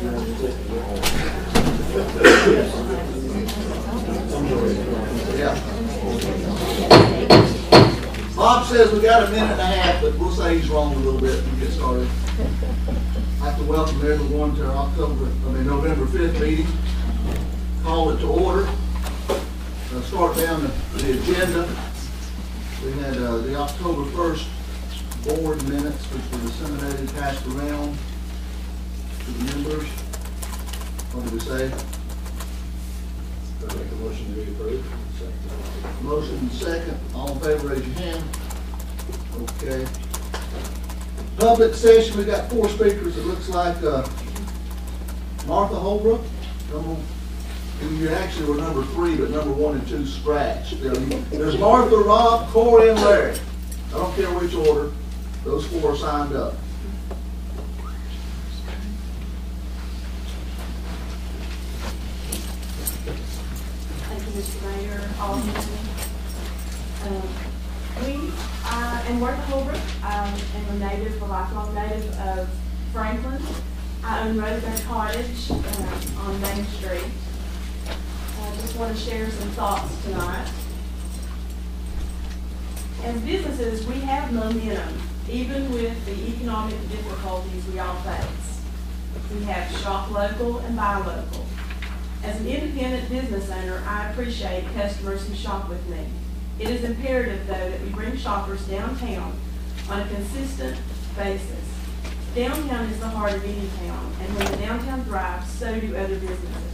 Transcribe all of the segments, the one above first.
Bob says we got a minute and a half, but we'll say he's wrong a little bit when we get started. I'd like to welcome everyone to our November 5th meeting. Call it to order. Start down the agenda. We had the October 1st board minutes, which were disseminated, passed around to the members. What did we say? I make a motion to be approved. Motion and second. All in favor, raise your hand. Okay. Public session, we got 4 speakers. It looks like Martha Holbrook. You actually were number 3, but number 1 and 2 scratched. There's Martha, Rob, Corey, and Larry. I don't care which order. Those 4 are signed up. Thank you, Mr. Mayor, Aldermen. I am Martha Holbrook. I am a lifelong native of Franklin. I own Rosebank Cottage on Main Street. I just want to share some thoughts tonight. As businesses, we have momentum, even with the economic difficulties we all face. We have shop local and buy local. As an independent business owner, I appreciate customers who shop with me. It is imperative, though, that we bring shoppers downtown on a consistent basis. Downtown is the heart of any town, and when the downtown thrives, so do other businesses.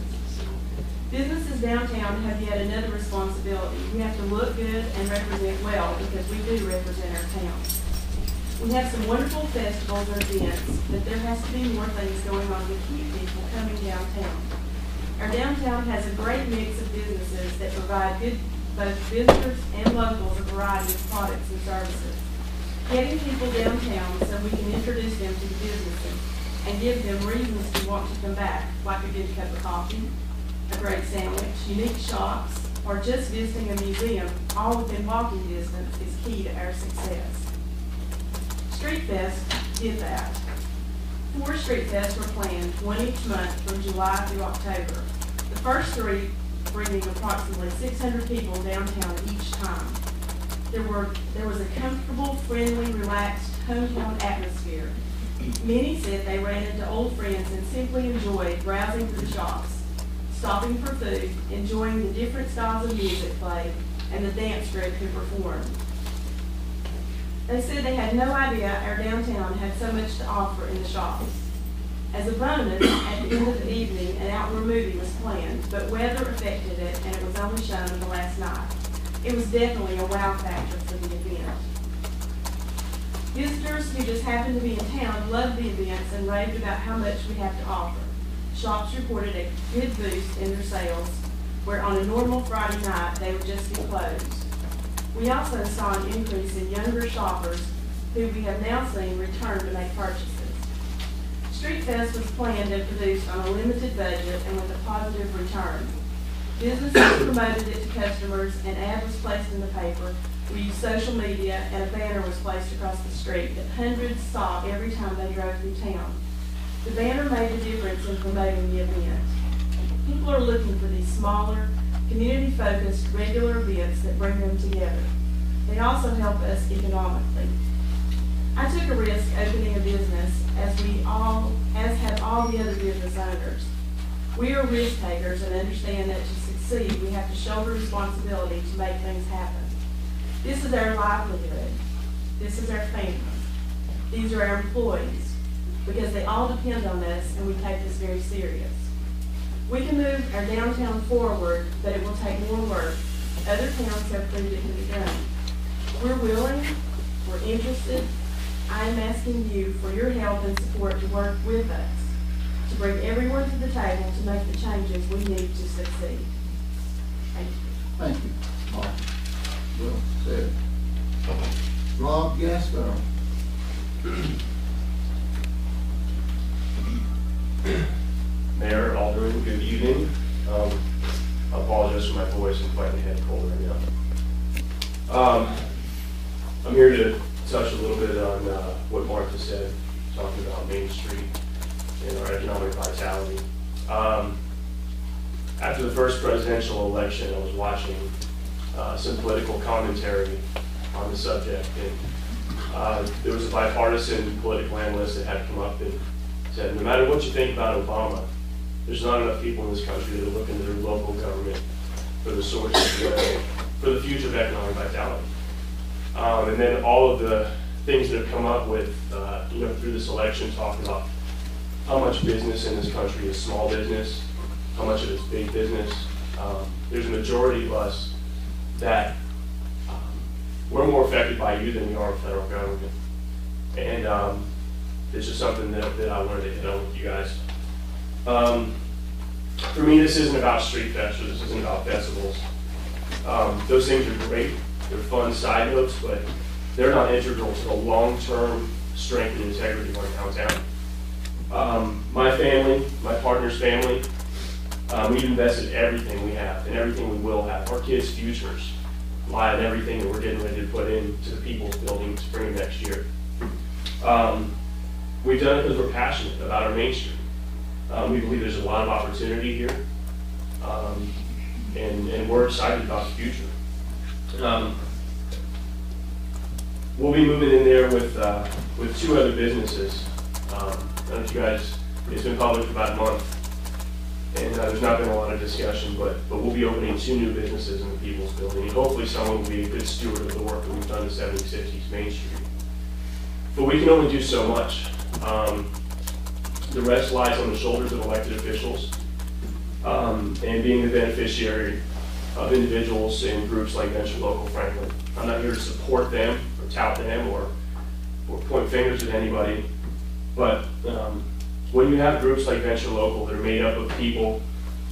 Businesses downtown have yet another responsibility. We have to look good and represent well because we do represent our town. We have some wonderful festivals or events, but there has to be more things going on to keep people coming downtown. Our downtown has a great mix of businesses that provide both visitors and locals a variety of products and services. Getting people downtown so we can introduce them to the businesses and give them reasons to want to come back, like a good cup of coffee, a great sandwich, unique shops, or just visiting a museum, all within walking distance, is key to our success. Street Fest did that. 4 Street Fests were planned, 1 each month from July through October. The first 3 bringing approximately 600 people downtown each time. There was a comfortable, friendly, relaxed hometown atmosphere. Many said they ran into old friends and simply enjoyed browsing through shops, stopping for food, enjoying the different styles of music played, and the dance group who performed. They said they had no idea our downtown had so much to offer in the shops. As a bonus, at the end of the evening, an outdoor movie was planned, but weather affected it and it was only shown the last night. It was definitely a wow factor for the event. Visitors who just happened to be in town loved the events and raved about how much we have to offer. Shops reported a good boost in their sales, where on a normal Friday night they would just be closed. We also saw an increase in younger shoppers who we have now seen return to make purchases. Street Fest was planned and produced on a limited budget and with a positive return. Businesses promoted it to customers, an ad was placed in the paper, we used social media, and a banner was placed across the street that hundreds saw every time they drove through town. The banner made a difference in promoting the event. People are looking for these smaller, community-focused, regular events that bring them together. They also help us economically. I took a risk opening a business, as have all the other business owners. We are risk takers and understand that to succeed, we have to shoulder responsibility to make things happen. This is our livelihood. This is our family. These are our employees, because they all depend on us and we take this very serious. We can move our downtown forward, but it will take more work. Other towns have proved it can be done. We're willing, we're interested. I am asking you for your help and support to work with us, to bring everyone to the table to make the changes we need to succeed. Thank you. Thank you, Mark. Well said. Rob Gasper. Mayor, Aldermen, good evening. I apologize for my voice. I'm fighting a head cold right now. I'm here to touch a little bit on what Martha said, talking about Main Street. and our economic vitality. After the first presidential election, I was watching some political commentary on the subject, and there was a bipartisan political analyst that had come up and said, no matter what you think about Obama, there's not enough people in this country that are looking to their local government for the source of for the future of economic vitality. And then all of the things that have come up with, through this election, talking about how much business in this country is small business, how much of it's big business. There's a majority of us that we're more affected by you than we are federal government. And it's just something that I wanted to hit on with you guys. For me, this isn't about street fest, or this isn't about festivals. Those things are great. They're fun side notes, but they're not integral to the long-term strength and integrity of our downtown. My family, my partner's family, we've invested everything we have and everything we will have. Our kids' futures lie in everything that we're getting ready to put into the People's Building spring of next year. We've done it because we're passionate about our Main Street. We believe there's a lot of opportunity here, and we're excited about the future. We'll be moving in there with two other businesses. I don't know if you guys, it's been public for about a month, and there's not been a lot of discussion, but we'll be opening 2 new businesses in the People's Building, and hopefully someone will be a good steward of the work that we've done to 7060 Main Street. But we can only do so much. The rest lies on the shoulders of elected officials, and being the beneficiary of individuals and groups like Venture Local Franklin. I'm not here to support them or tout them or point fingers at anybody, but when you have groups like Venture Local that are made up of people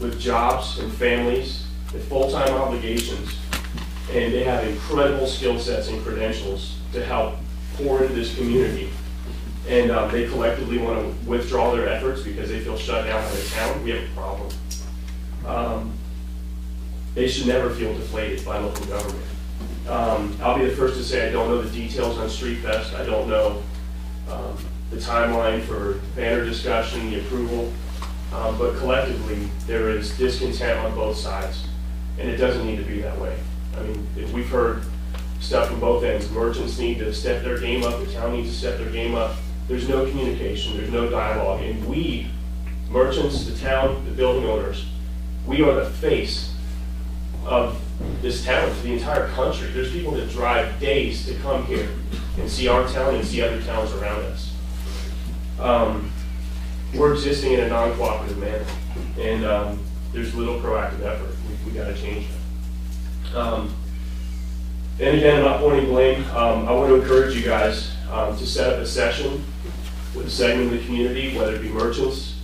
with jobs and families, with full-time obligations, and they have incredible skill sets and credentials to help pour into this community, and they collectively want to withdraw their efforts because they feel shut down by the town, we have a problem. They should never feel deflated by local government. I'll be the first to say I don't know the details on Street Fest. I don't know the timeline for banner discussion, the approval, but collectively there is discontent on both sides, and it doesn't need to be that way. I mean, if we've heard stuff from both ends. Merchants need to step their game up, the town needs to step their game up. There's no communication, there's no dialogue, and we, merchants, the town, the building owners, we are the face of this town to the entire country. There's people that drive days to come here and see our town and see other towns around us. We're existing in a non-cooperative manner, and there's little proactive effort. We got to change that. And again, I'm not pointing blame. I want to encourage you guys to set up a session with a segment of the community, whether it be merchants,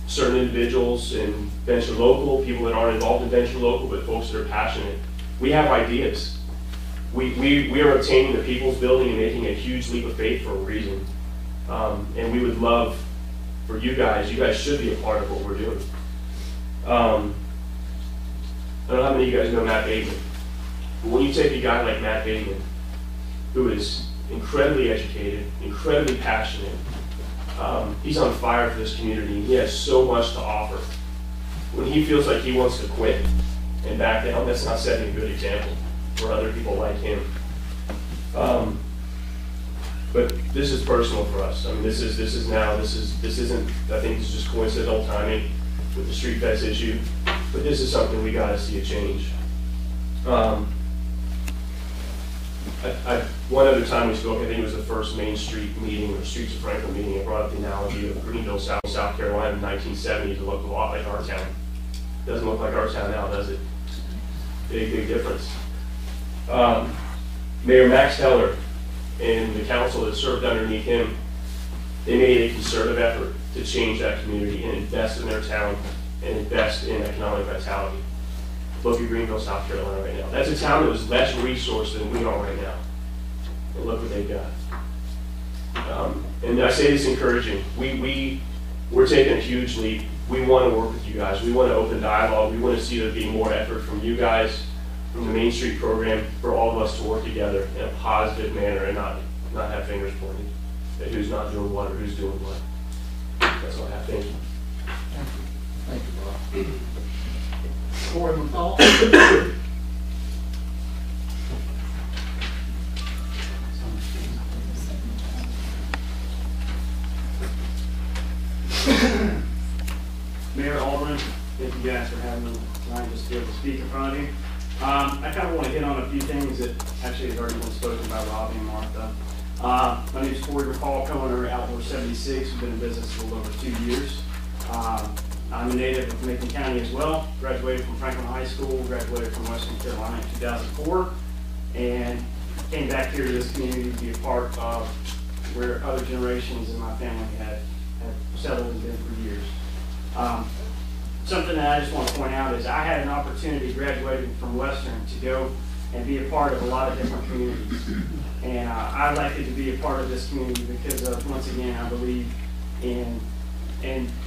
certain individuals in Venture Local, people that aren't involved in Venture Local, but folks that are passionate. We have ideas. We are obtaining the People's Building and making a huge leap of faith for a reason. And we would love for you guys should be a part of what we're doing. I don't know how many of you guys know Matt Bateman, but when you take a guy like Matt Bateman, who is incredibly educated, incredibly passionate, he's on fire for this community, he has so much to offer. When he feels like he wants to quit and back down, that's not setting a good example for other people like him. But this is personal for us. I mean, this isn't, I think this is just coincidental timing with the Street Fest issue, but this is something we gotta see a change. One other time we spoke, I think it was the first Main Street meeting, or Streets of Franklin meeting, I brought up the analogy of Greenville, South Carolina in the 1970s. It looked a lot like our town. It doesn't look like our town now, does it? Big difference. Mayor Max Heller and the council that served underneath him, they made a concerted effort to change that community and invest in their town and invest in economic vitality. Look at Greenville, South Carolina right now. That's a town that was less resourced than we are right now. And look what they've got. And I say this encouraging. We're taking a huge leap. We want to work with you guys. We want to open dialogue. We want to see there be more effort from you guys, from the Main Street program, for all of us to work together in a positive manner and not have fingers pointed at who's not doing what or who's doing what. That's all I have. Thank you. Thank you, Bob. Corey McCall? Mayor, Aldermen, thank you guys for having me tonight just to be able to speak in front of you. I kind of want to hit on a few things that actually have already been spoken by Robbie and Martha. My name is Corey McCall, co-owner of Outdoor 76. We've been in business a little over 2 years. I'm a native of Macon County as well. Graduated from Franklin High School, graduated from Western Carolina in 2004, and came back here to this community to be a part of where other generations in my family had settled and been for years. Something that I just want to point out is I had an opportunity graduating from Western to go and be a part of a lot of different communities. And I elected to be a part of this community because of, once again, I believe in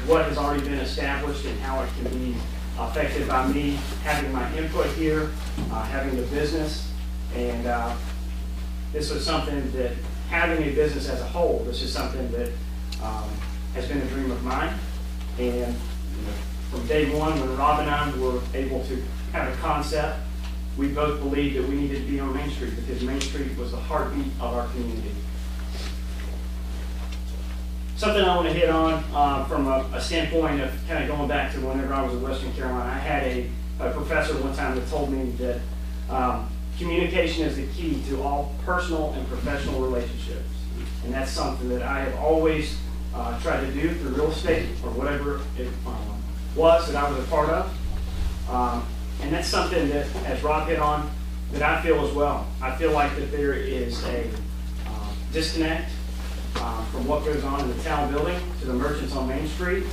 what has already been established and how it can be affected by me having my input here, having the business. And this was something that, having a business as a whole, this is something that has been a dream of mine. And from day one, when Rob and I were able to have a concept, we both believed that we needed to be on Main Street because Main Street was the heartbeat of our community. Something I want to hit on from a standpoint of kind of going back to whenever I was in Western Carolina, I had a professor one time that told me that communication is the key to all personal and professional relationships. And that's something that I have always tried to do through real estate or whatever it was that I was a part of. And that's something that, as Rob hit on, that I feel as well. I feel like that there is a disconnect from what goes on in the town building to the merchants on Main Street.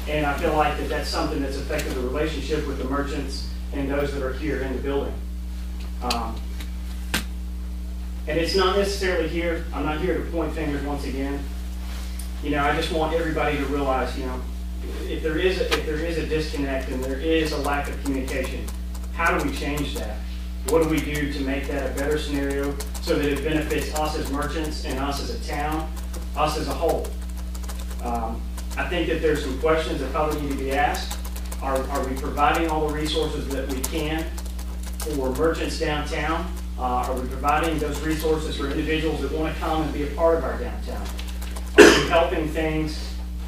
And I feel like that that's something that's affected the relationship with the merchants and those that are here in the building. And it's not necessarily here, I'm not here to point fingers once again. I just want everybody to realize, if there is a disconnect and there is a lack of communication, how do we change that? What do we do to make that a better scenario so that it benefits us as merchants and us as a town, us as a whole? I think that there's some questions that probably need to be asked. Are we providing all the resources that we can for merchants downtown? Are we providing those resources for individuals that want to come and be a part of our downtown? Are we helping things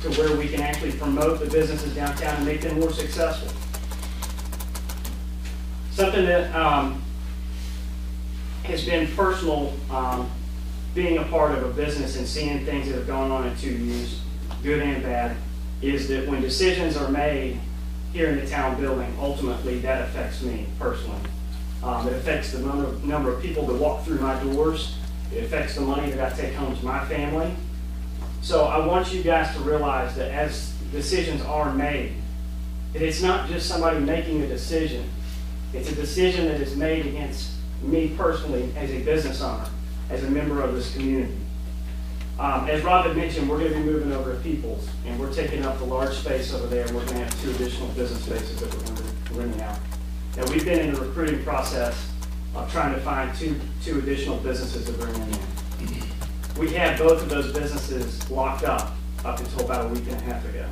to where we can actually promote the businesses downtown and make them more successful? Something that has been personal, being a part of a business and seeing things that have gone on in 2 years, good and bad, is that when decisions are made here in the town building, ultimately that affects me personally. It affects the number of people that walk through my doors. It affects the money that I take home to my family. So I want you guys to realize that as decisions are made, that it's not just somebody making a decision. It's a decision that is made against me personally as a business owner, as a member of this community. As Rob had mentioned, we're going to be moving over to Peoples, and we're taking up the large space over there, and we're going to have 2 additional business spaces that we're going to be renting out. Now, we've been in the recruiting process of trying to find two additional businesses to bring in. We had both of those businesses locked up until about a week and a half ago.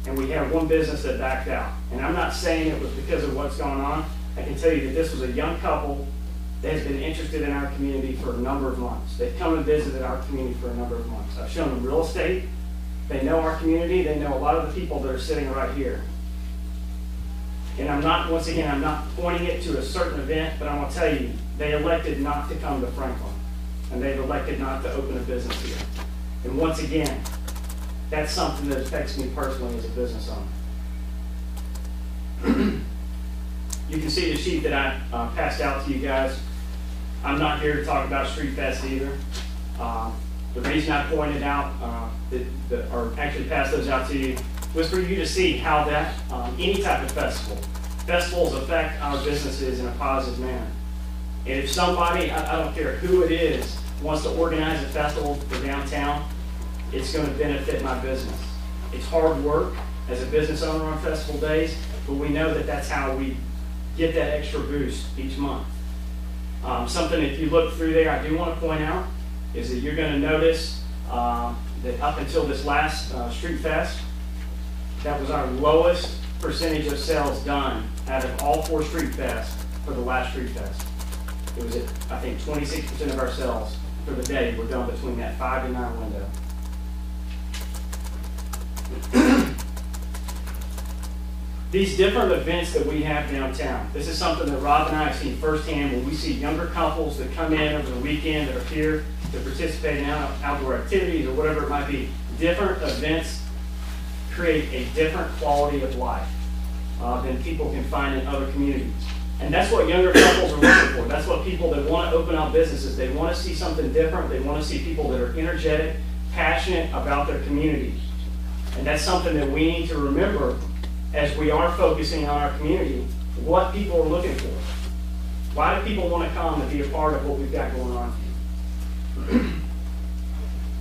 And we had one business that backed out. And I'm not saying it was because of what's going on. I can tell you that this was a young couple that has been interested in our community for a number of months. They've come and visited our community for a number of months. I've shown them real estate. They know our community. They know a lot of the people that are sitting right here. And I'm not pointing it to a certain event, but I'm going to tell you, they elected not to come to Franklin. And they've elected not to open a business here. And once again, that's something that affects me personally as a business owner. You can see the sheet that I passed out to you guys. I'm not here to talk about Street Fest either. The reason I pointed out, or actually passed those out to you, was for you to see how that, any type of festivals affect our businesses in a positive manner. And if somebody, I don't care who it is, wants to organize a festival for downtown, it's going to benefit my business. It's hard work as a business owner on festival days, but we know that that's how we get that extra boost each month. Something, if you look through there, I do want to point out, is that you're going to notice that up until this last Street Fest, that was our lowest percentage of sales done out of all 4 Street Fests for the last Street Fest. It was at, I think, 26% of our sales for the day were done between that 5 to 9 window. These different events that we have downtown, this is something that Rob and I have seen firsthand when we see younger couples that come in over the weekend that are here to participate in outdoor activities or whatever it might be. Different events create a different quality of life than people can find in other communities. And that's what younger couples are looking for. That's what people that want to open up businesses, they want to see something different. They want to see people that are energetic, passionate about their community. And that's something that we need to remember as we are focusing on our community, what people are looking for. Why do people want to come and be a part of what we've got going on?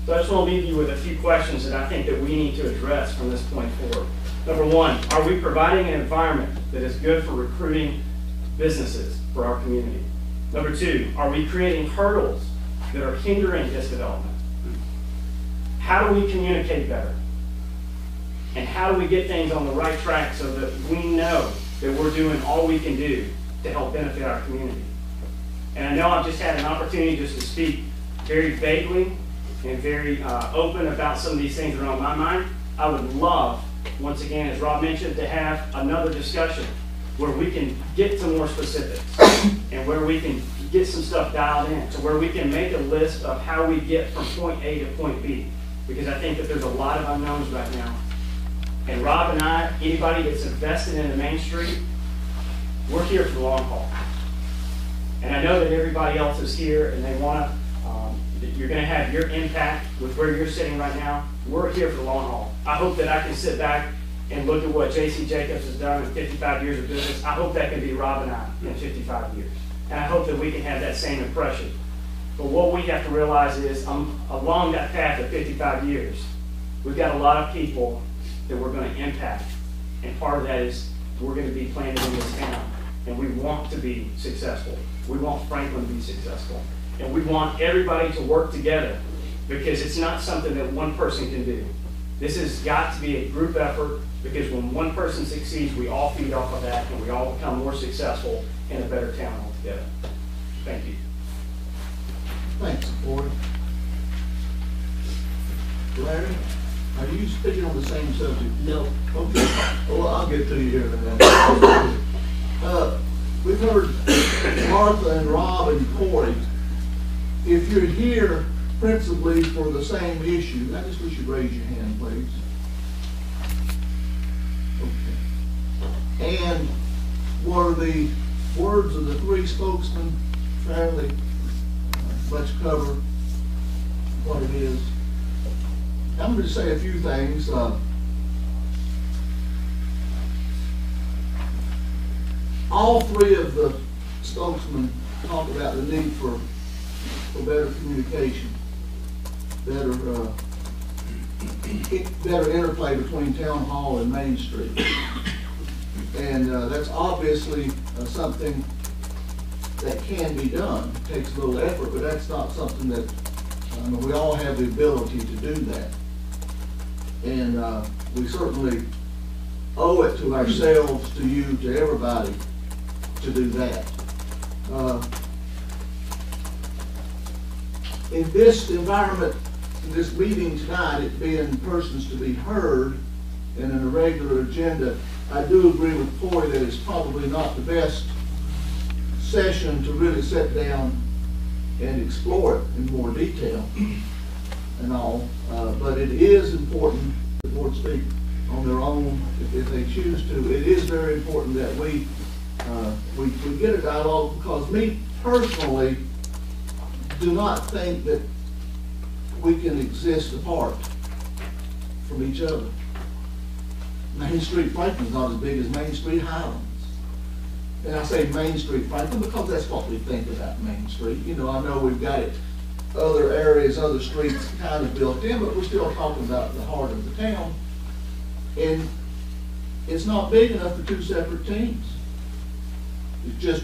So I just want to leave you with a few questions that I think that we need to address from this point forward. Number one, are we providing an environment that is good for recruiting businesses for our community? Number two, are we creating hurdles that are hindering this development? How do we communicate better? And how do we get things on the right track so that we know that we're doing all we can do to help benefit our community? And I know I've just had an opportunity just to speak very vaguely and very open about some of these things that are on my mind. I would love, once again, as Rob mentioned, to have another discussion where we can get to more specifics and where we can get some stuff dialed in, to where we can make a list of how we get from point A to point B. Because I think that there's a lot of unknowns right now. And Rob and I, anybody that's invested in the Main Street, we're here for the long haul. And I know that everybody else is here and they want to, that you're going to have your impact with where you're sitting right now. We're here for the long haul. I hope that I can sit back and look at what J.C. Jacobs has done in 55 years of business. I hope that can be Rob and I in 55 years. And I hope that we can have that same impression. But what we have to realize is along that path of 55 years, we've got a lot of people that we're going to impact. And part of that is we're going to be planted in this town. And we want to be successful. We want Franklin to be successful. And we want everybody to work together because it's not something that one person can do. This has got to be a group effort because when one person succeeds, we all feed off of that and we all become more successful in a better town altogether. Thank you. Thanks, Corey. Larry, are you speaking on the same subject? No. Okay. Well, I'll get to you here in a minute. We've heard Martha and Rob and Corey. If you're here principally for the same issue, I just wish you'd raise your hand, please. Okay. And were the words of the 3 spokesmen fairly much cover what it is? I'm going to say a few things. All 3 of the spokesmen talk about the need for better communication, better interplay between Town Hall and Main Street. And that's obviously something that can be done. It takes a little effort, but that's not something that, we all have the ability to do that. And we certainly owe it to ourselves, to you, to everybody to do that. In this environment, in this meeting tonight, it being persons to be heard and in a regular agenda, I do agree with Corey that it's probably not the best session to really sit down and explore it in more detail and all. But it is important the board speak on their own if they choose to. It is very important that we get a dialogue, because me personally do not think that we can exist apart from each other. Main Street Franklin's not as big as Main Street Highlands. And I say Main Street Franklin because that's what we think about Main Street. You know, I know we've got it, other areas, other streets kind of built in, but we're still talking about the heart of the town. And it's not big enough for 2 separate teams. It's just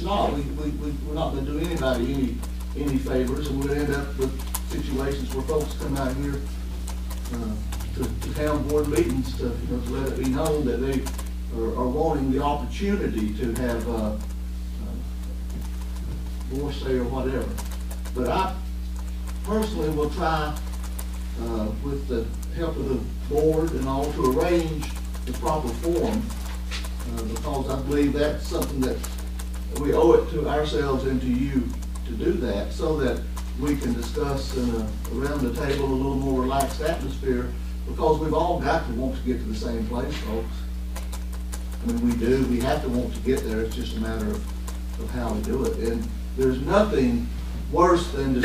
not. We're not going to do anybody any favors, and we're going to end up with situations where folks come out here to town board meetings to, you know, to let it be known that they are wanting the opportunity to have more say or whatever. But I personally will try, with the help of the board and all, to arrange the proper forum, because I believe that's something that we owe it to ourselves and to you to do that, so that we can discuss in around the table in a little more relaxed atmosphere, because we've all got to want to get to the same place, folks. I mean, we do. We have to want to get there. It's just a matter of how we do it. And there's nothing worse than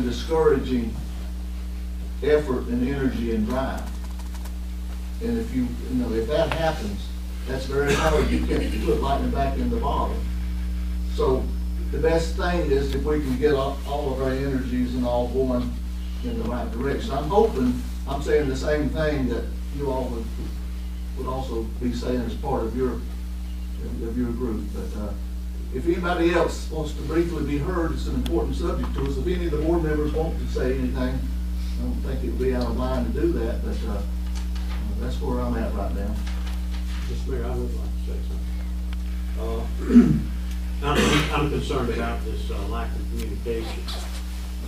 discouraging effort and energy and drive. And if if that happens, that's very hard. You can't put lightning back in the bottle. So the best thing is if we can get all of our energies and all going in the right direction. I'm saying the same thing that you all would also be saying as part of your group. But if anybody else wants to briefly be heard, it's an important subject to us. If any of the board members want to say anything, I don't think it would be out of line to do that, but that's where I'm at right now. Mr. Mayor, I would like to say something. I'm concerned about this lack of communication.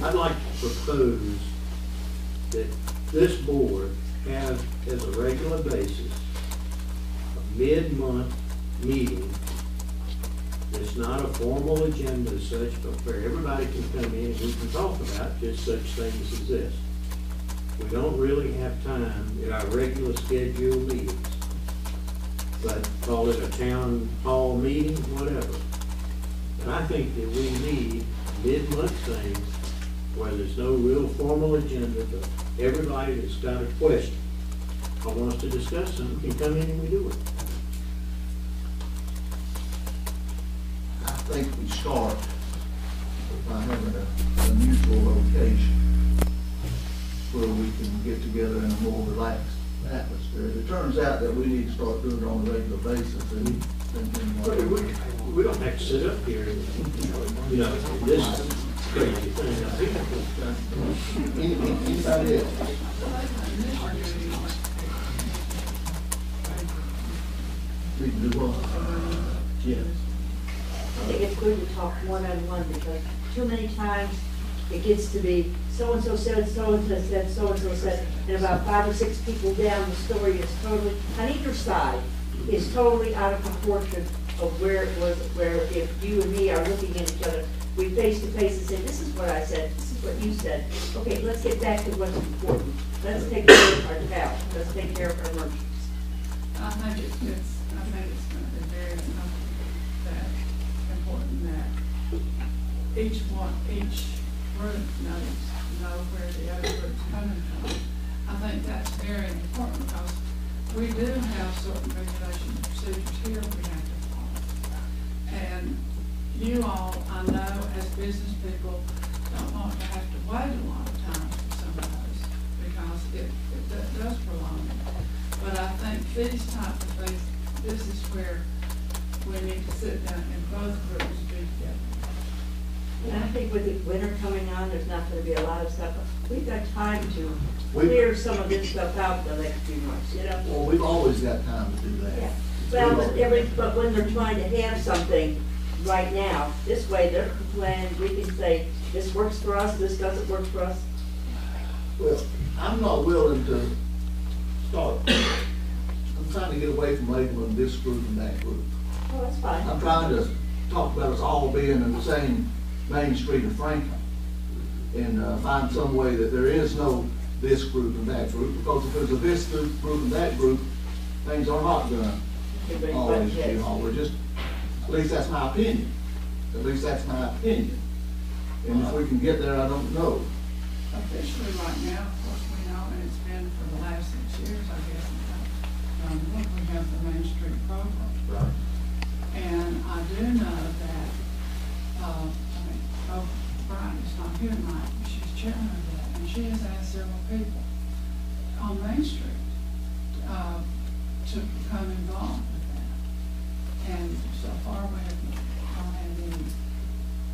I'd like to propose that this board have, as a regular basis, a mid-month meeting that's not a formal agenda as such, but where everybody can come in and we can talk about just such things as this. We don't really have time at our regular scheduled meetings, but call it a town hall meeting, whatever. And I think that we need mid-month things where there's no real formal agenda, but everybody that's got a question or wants to discuss something can come in and we do it. I think we start by having a mutual location where we can get together in a more relaxed atmosphere. If it turns out that we need to start doing it on a regular basis, then we don't have to sit up here and, this crazy thing. Anybody else? We can do what? Yes. I think it's good to talk one-on-one, because too many times it gets to be so-and-so said, so-and-so said, so-and-so said, and about 5 or 6 people down, the story is totally, on either side, is totally out of proportion of where it was, where if you and me are looking at each other, we face to face and say, this is what I said, this is what you said. Okay, let's get back to what's important. Let's take care of our town. Let's take care of our merchants. I think it's going to be very important that each group know where the other group's coming from. I think that's very important, because we do have certain regulations and procedures here we have to follow. And you all, I know, as business people, don't want to have to wait a lot of time for some of those, because it does prolong it. But I think these types of things, this is where we need to sit down and both groups be together. And I think with the winter coming on, there's not going to be a lot of stuff. We've got time to clear some of this stuff out the next few months, Well, we've always got time to do that. Yeah. Well, but when they're trying to have something right now, this way they're planning, we can say, this works for us, this doesn't work for us. Well, I'm not willing to start. I'm trying to get away from labeling this group and that group. Oh, that's fine. I'm trying to talk about us all being in the same main street of Franklin, and find some way that there is no this group and that group, because if there's a this group and that group, things are not gonna always be all. We're just, at least that's my opinion. At least that's my opinion. And if we can get there, I don't know. Officially right now, of course, we know, and it's been for the last 6 years, I guess, we have the Main Street program. Right. And I do know that, Brian is not here tonight, but she's chairman of that, and she has asked several people on Main Street to become involved with that. And so far, we have not had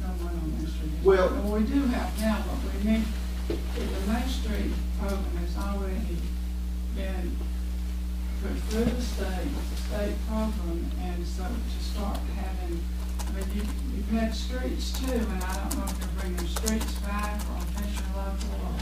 no one on Main Street Well- And we do have now, but we need, the Main Street program has already been put through the state program, and so to start having, I mean, you've had streets too, and I don't know if you're bringing streets back or Fisher Local or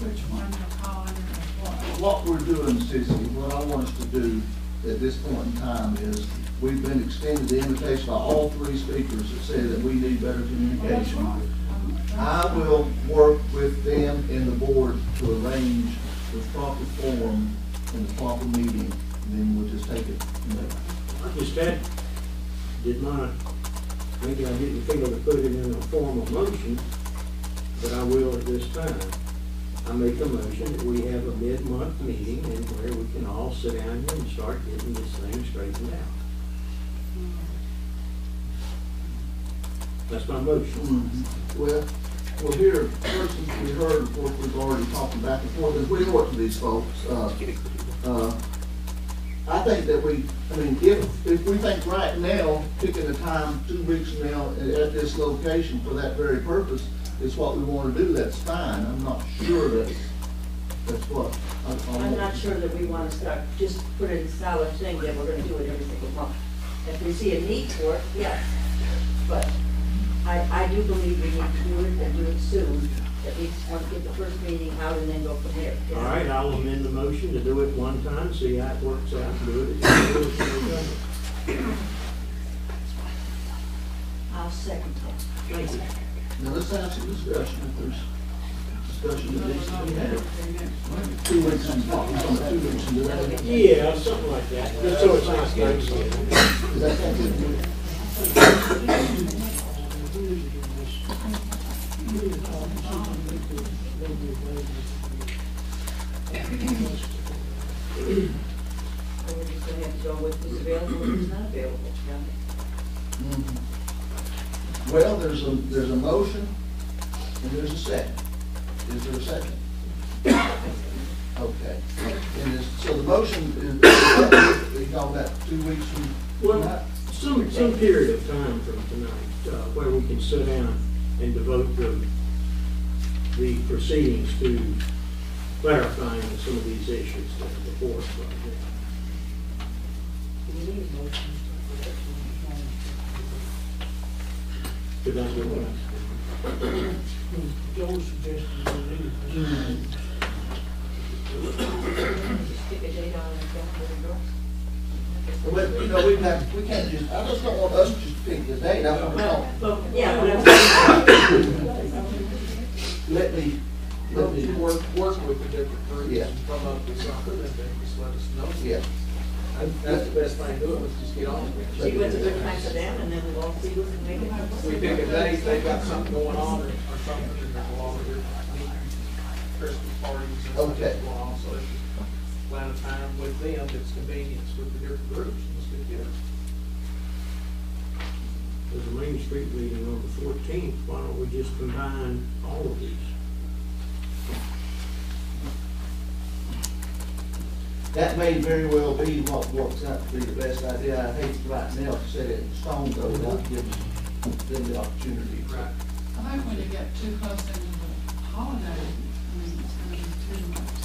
which one you're calling it or what. What we're doing, Sissy, what I want us to do at this point in time is, we've been extended the invitation by all three speakers that say that we need better Well, that's communication. right. I will work with them and the board to arrange the proper forum and the proper meeting, and then we'll just take it from there. I just had, maybe I didn't feel to put it in a formal motion, but I will at this time. I make a motion that we have a mid-month meeting and where we can all sit down here and start getting this thing straightened out. That's my motion. Well, here, first, we heard, of course, we've already talked back and forth, and we work with these folks. I think that if we think right now, picking the time 2 weeks from now at this location for that very purpose is what we want to do, that's fine. I'm not sure that's what. I'm not sure that we want to start, just put it in solid thing that we're gonna do it every single month. If we see a need for it, yes, but I do believe we need to do it and do it soon. At least get the first meeting out and then go from there. All right, I'll amend the motion to do it one time, see how it works out, and do it as I'll second that. Thank you. Now, let's have some discussion, if there's discussion that needs to be had. Next 2 weeks and, 2 weeks and do that. Yeah, something like that, just so it's not Thanksgiving. Is that something? Or we're just gonna have to go with who's available and who's not available. Well, there's a motion and there's a second. Is there a second? Okay. So the motion is, you call that 2 weeks from Well, tonight? some period of time from tonight, where we can sit down and devote the proceedings to clarifying some of these issues that are before us right now. Could I do that? Joe suggested we need Just pick a date on it, But, we can't just, I just don't want us to just pick the date. I want to But, yeah, but let me work with the different groups Yeah. and come up with something and then just let us know. yeah. That's the best thing to do, is just get on it. see what's a good time for them, and then we'll all see who can make it. We pick a date, they've got something going on or something, and there's a lot of their Christmas parties and stuff Okay. going on, so let's just plan a time with them that's convenient with the different groups, and let's get together. There's a Main Street meeting on the 14th, why don't we just combine all of these? That may very well be what works out to be the best idea. I hate right now to set it in stone, though, without giving them the opportunity. Right. I think when you get too close into the holiday, I mean, it's gonna be too much.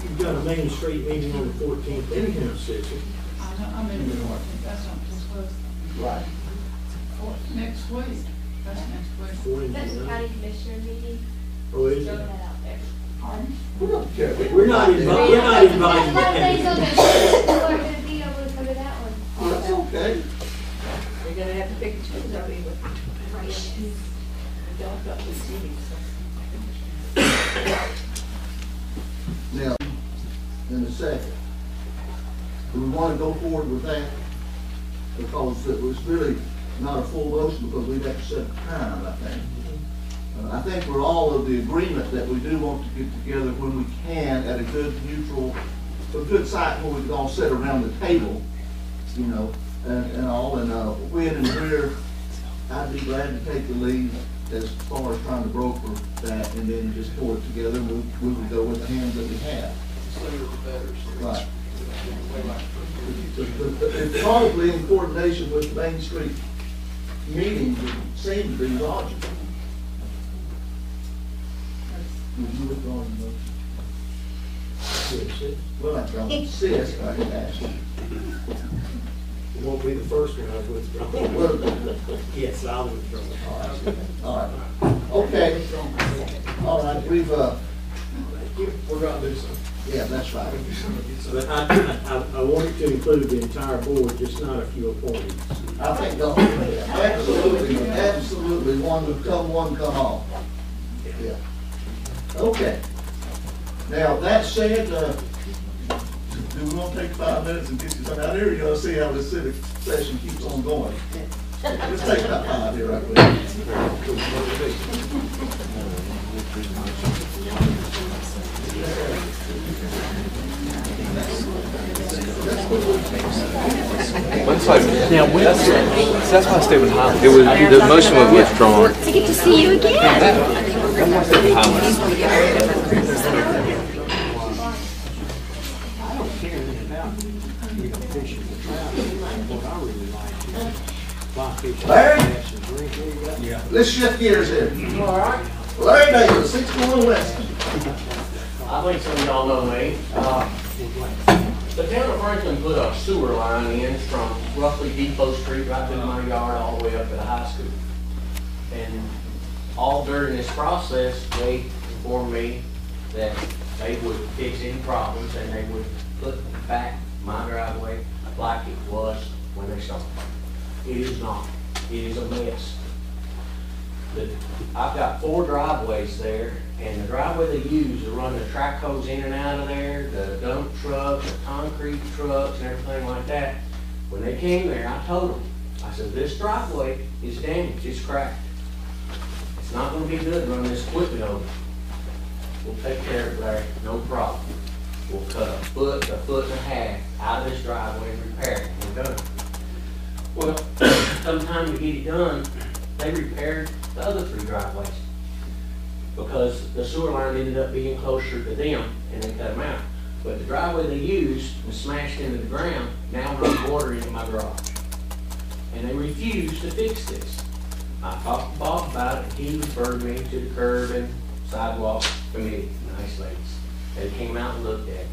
You've got a Main Street meeting on the 14th anyhow, Sissy. I mean, that's not too close. Right. Next week, that's next week. Wednesday That's the night. county commissioner meeting, Oh, is throw it? that out there. Pardon? We don't care. We're not invited, we're not invited. What days on the people aren't gonna be able to come to that one? That's okay. You're gonna have to pick two, I mean, we don't got the seating, so. Now, in a second, do we want to go forward with that? Because it was really not a full motion, because we'd have to set a time, I think. I think we're all of the agreement that we do want to get together when we can at a good neutral, a good site where we can all sit around the table, you know, and all, and when and where, I'd be glad to take the lead as far as trying to broker that, and then just pull it together, and we would go with the hands that we have. Sooner the better. So Right. way like It's probably in coordination with the Main Street meeting, would seem to be logical. Would you withdraw your motion? Yes, it Well, I don't insist, I can ask you. won't be the first one I've withdrawn. Well, Yes, I'll withdraw. all right. Okay. All right, we've, We're gonna do something. yeah, that's right. But I wanted to include the entire board, just not a few appointees. I think, no, absolutely, one would come, one come off. Yeah. Okay. Now, that said, do we want to take 5 minutes and get you something out here? You're gonna see how this civic session keeps on going. Let's take about 5 here right quick. Now, that's why I stayed with Highland. It was, the motion was withdrawn. To get to see you again. That's why I stayed with Highland. I don't care anything about, fishing and trout. What I really like is fly fishing. Larry? Bass and drink. Yeah. Let's shift gears here. All right. Larry Davis, 601 West. I think some of y'all know me. The town of Franklin put a sewer line in from roughly Depot Street right through my yard all the way up to the high school. And all during this process, they informed me that they would fix any problems and they would put back my driveway like it was when they started. It is not. It is a mess. I've got 4 driveways there, and the driveway they use to run the track hose in and out of there, the dump trucks, the concrete trucks, and everything like that. When they came there, I told them, I said, this driveway is damaged, it's cracked. It's not gonna be good to run this equipment over. We'll take care of it, Larry, no problem. We'll cut a foot and a half out of this driveway and repair it, and we're done. Well, sometime to get it done, they repaired the other 3 driveways because the sewer line ended up being closer to them and they cut them out. But the driveway they used and smashed into the ground now runs water into my garage. And they refused to fix this. I talked to Bob about it and he referred me to the curb and sidewalk committee, nice ladies. They came out and looked at it.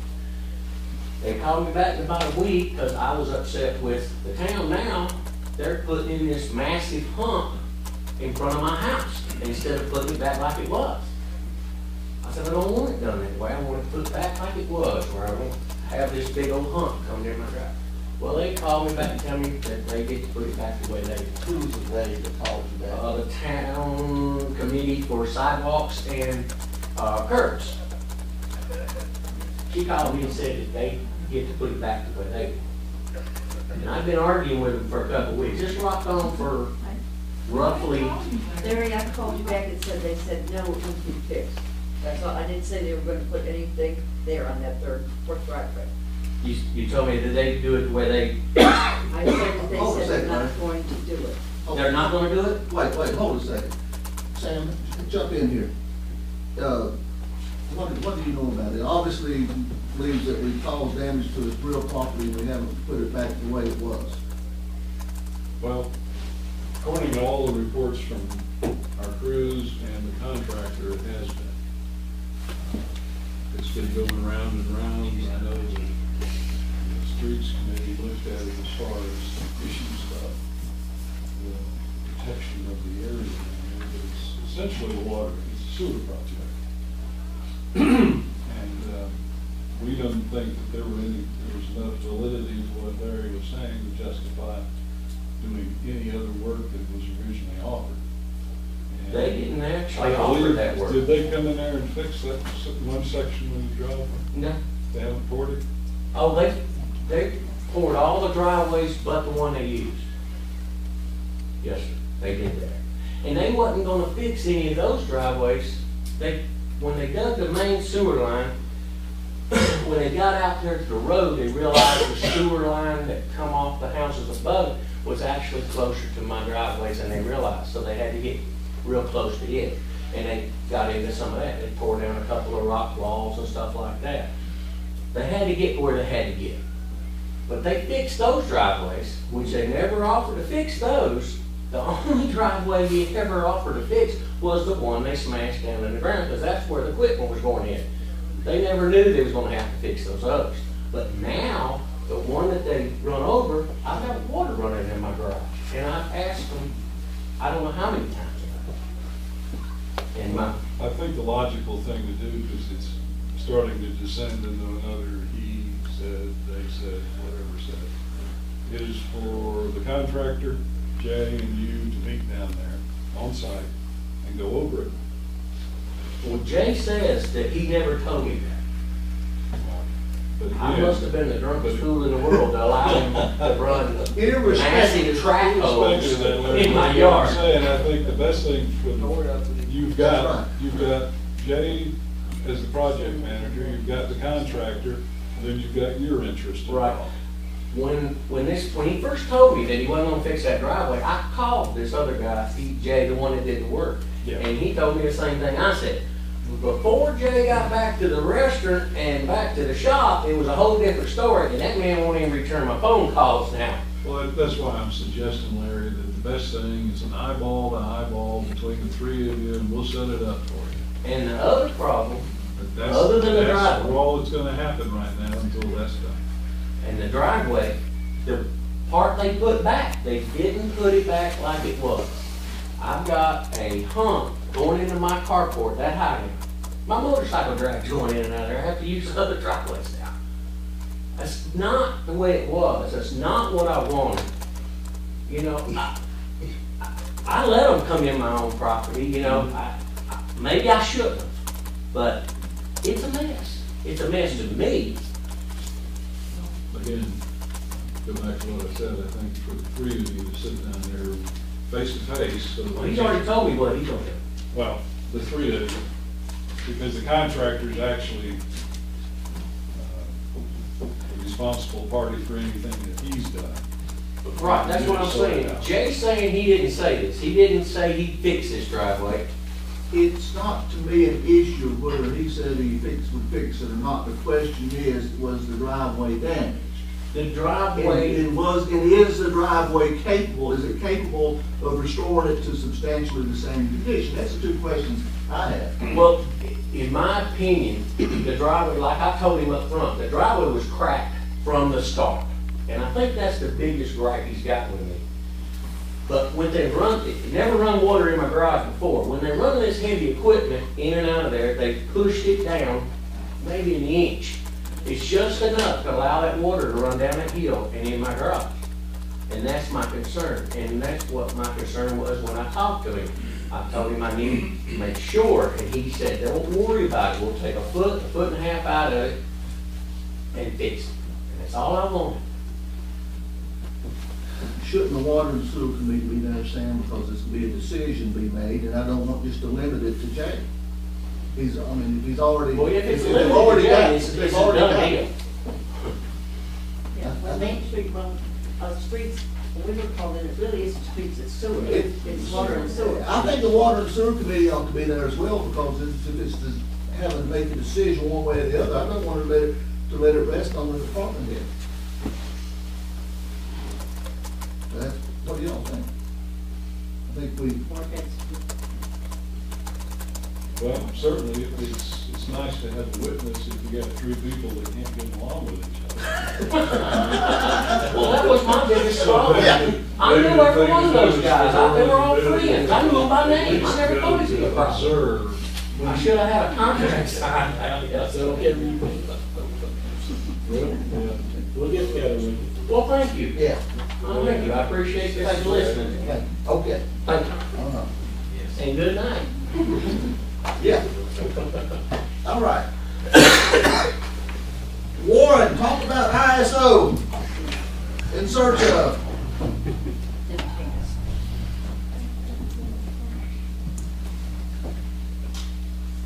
They called me back in about a week because I was upset with the town now. They're putting in this massive hump in front of my house instead of putting it back like it was. I said, I don't want it done that way. I want it put back like it was, where I won't have this big old hump come near my drive. Well, they called me back and tell me that they get to put it back the way they did. Who's the they that called you that? The town committee for sidewalks and curbs. She called me and said that they get to put it back the way they did. And I've been arguing with them for a couple of weeks. This rocked on for roughly. Larry, I called you back and said, they said, no, it won't be fixed. That's all, I didn't say they were gonna put anything there on that 4th driveway. You told me that they do it the way they. I said that they Hold a said they're second, not Larry. going to do it. They're not gonna do it? Wait, hold a second. Sam, jump in here. What do you know about it? Obviously, you believe that we caused damage to his real property and we haven't put it back the way it was. Well, according to all the reports from our crews and the contractor, it has been. It's been going round and round. I know the streets committee looked at it as far as issues of the protection of the area. But it's essentially a water, it's a sewer project. And we don't think that there was enough validity to what Larry was saying to justify doing any other work that was originally offered. And They didn't actually offer that work. Did they come in there and fix that one section of the driveway? No. They haven't poured it? Oh, they poured all the driveways but the one they used. Yes, sir, they did that. And they wasn't gonna fix any of those driveways. When they dug the main sewer line, when they got out there to the road, they realized the sewer line that come off the houses above was actually closer to my driveways than they realized. So they had to get real close to it. And they got into some of that. They tore down a couple of rock walls and stuff like that. They had to get where they had to get. But they fixed those driveways, which they never offered to fix those, The only driveway he ever offered to fix was the one they smashed down in the ground, because that's where the equipment was going in. They never knew they was gonna have to fix those others. But now, the one that they run over, I've got water running in my garage. And I've asked them, I don't know how many times. And I think the logical thing to do, because it's starting to descend into another he said, they said, whatever said, is for the contractor, Jay, and you to meet down there on site and go over it. well, Jay says that he never told me that. But I again, must have been the drunkest fool in the world to allow him to run Irrespective- massive track holes irrespective of that, Larry, in my you know what I'm yard. saying, I think the best thing for you've That's got, right. you've got Jay as the project manager, you've got the contractor, and then you've got your interest Right. involved. When he first told me that he wasn't gonna fix that driveway, I called this other guy, Jay, the one that did the work. Yeah. And he told me the same thing I said. Before Jay got back to the restaurant and back to the shop, it was a whole different story, and that man won't even return my phone calls now. Well, that's why I'm suggesting, Larry, that the best thing is an eyeball to eyeball between the three of you, and we'll set it up for you. And the other problem, But that's, Other than the that's driveway. all that's gonna happen right now until that's done. and the driveway, the part they put back, they didn't put it back like it was. I've got a hump going into my carport that high now. My motorcycle drag's going in and out of there. I have to use other driveways now. That's not the way it was. That's not what I wanted. You know, I let them come in my own property, you know. Maybe I shouldn't have, but it's a mess. It's a mess to me. Again, go back to what I said, I think for the three of you to sit down there face to face. So Well, he's already told me what he's gonna do. Well, the three of you, because the contractor's actually the responsible party for anything that he's done. Right, that's what I'm saying. Jay's saying he didn't say this. He didn't say he'd fix this driveway. It's not to me an issue of whether he said he would fix it or not. The question is, was the driveway damaged? The driveway, Is the driveway capable, is it capable of restoring it to substantially the same condition? That's the two questions I have. well, in my opinion, the driveway, like I told him up front, the driveway was cracked from the start. And I think that's the biggest gripe he's got with me. But when they never run water in my garage before. When they run this heavy equipment in and out of there, they pushed it down maybe an inch. It's just enough to allow that water to run down that hill and in my garage. And that's my concern. And that's what my concern was when I talked to him. I told him I needed to make sure, and he said, don't worry about it. We'll take a foot and a half out of it and fix it. And that's all I wanted. Shouldn't the water and sewer committee be there, Sam, because it's gonna be a decision be made, and I don't want just to limit it to Jay. He's already. Well, if it's they've limited already to got- Jay, it's they've a already done got- deal. Yeah, well, Main Street, streets, we were calling it, really isn't streets, it's sewer, it's water and sewer. I think the water and sewer committee ought to be there as well, because if it's to having to make a decision one way or the other, I don't want to let it rest on the department head. What do y'all think? I think we. Well, certainly, it's nice to have a witness if you got three people that can't get along with each other. Well, that was my biggest problem. Yeah. I knew every one of those guys. They were all friends. I knew them by name. I never thought it was a problem. Observe. I should have had a contract signed. We'll get together with you. Well, thank you. Yeah. Oh, thank you. I appreciate this listening. Okay. Thank you. And good night. Yeah. All right. Warren, talk about ISO. In search of.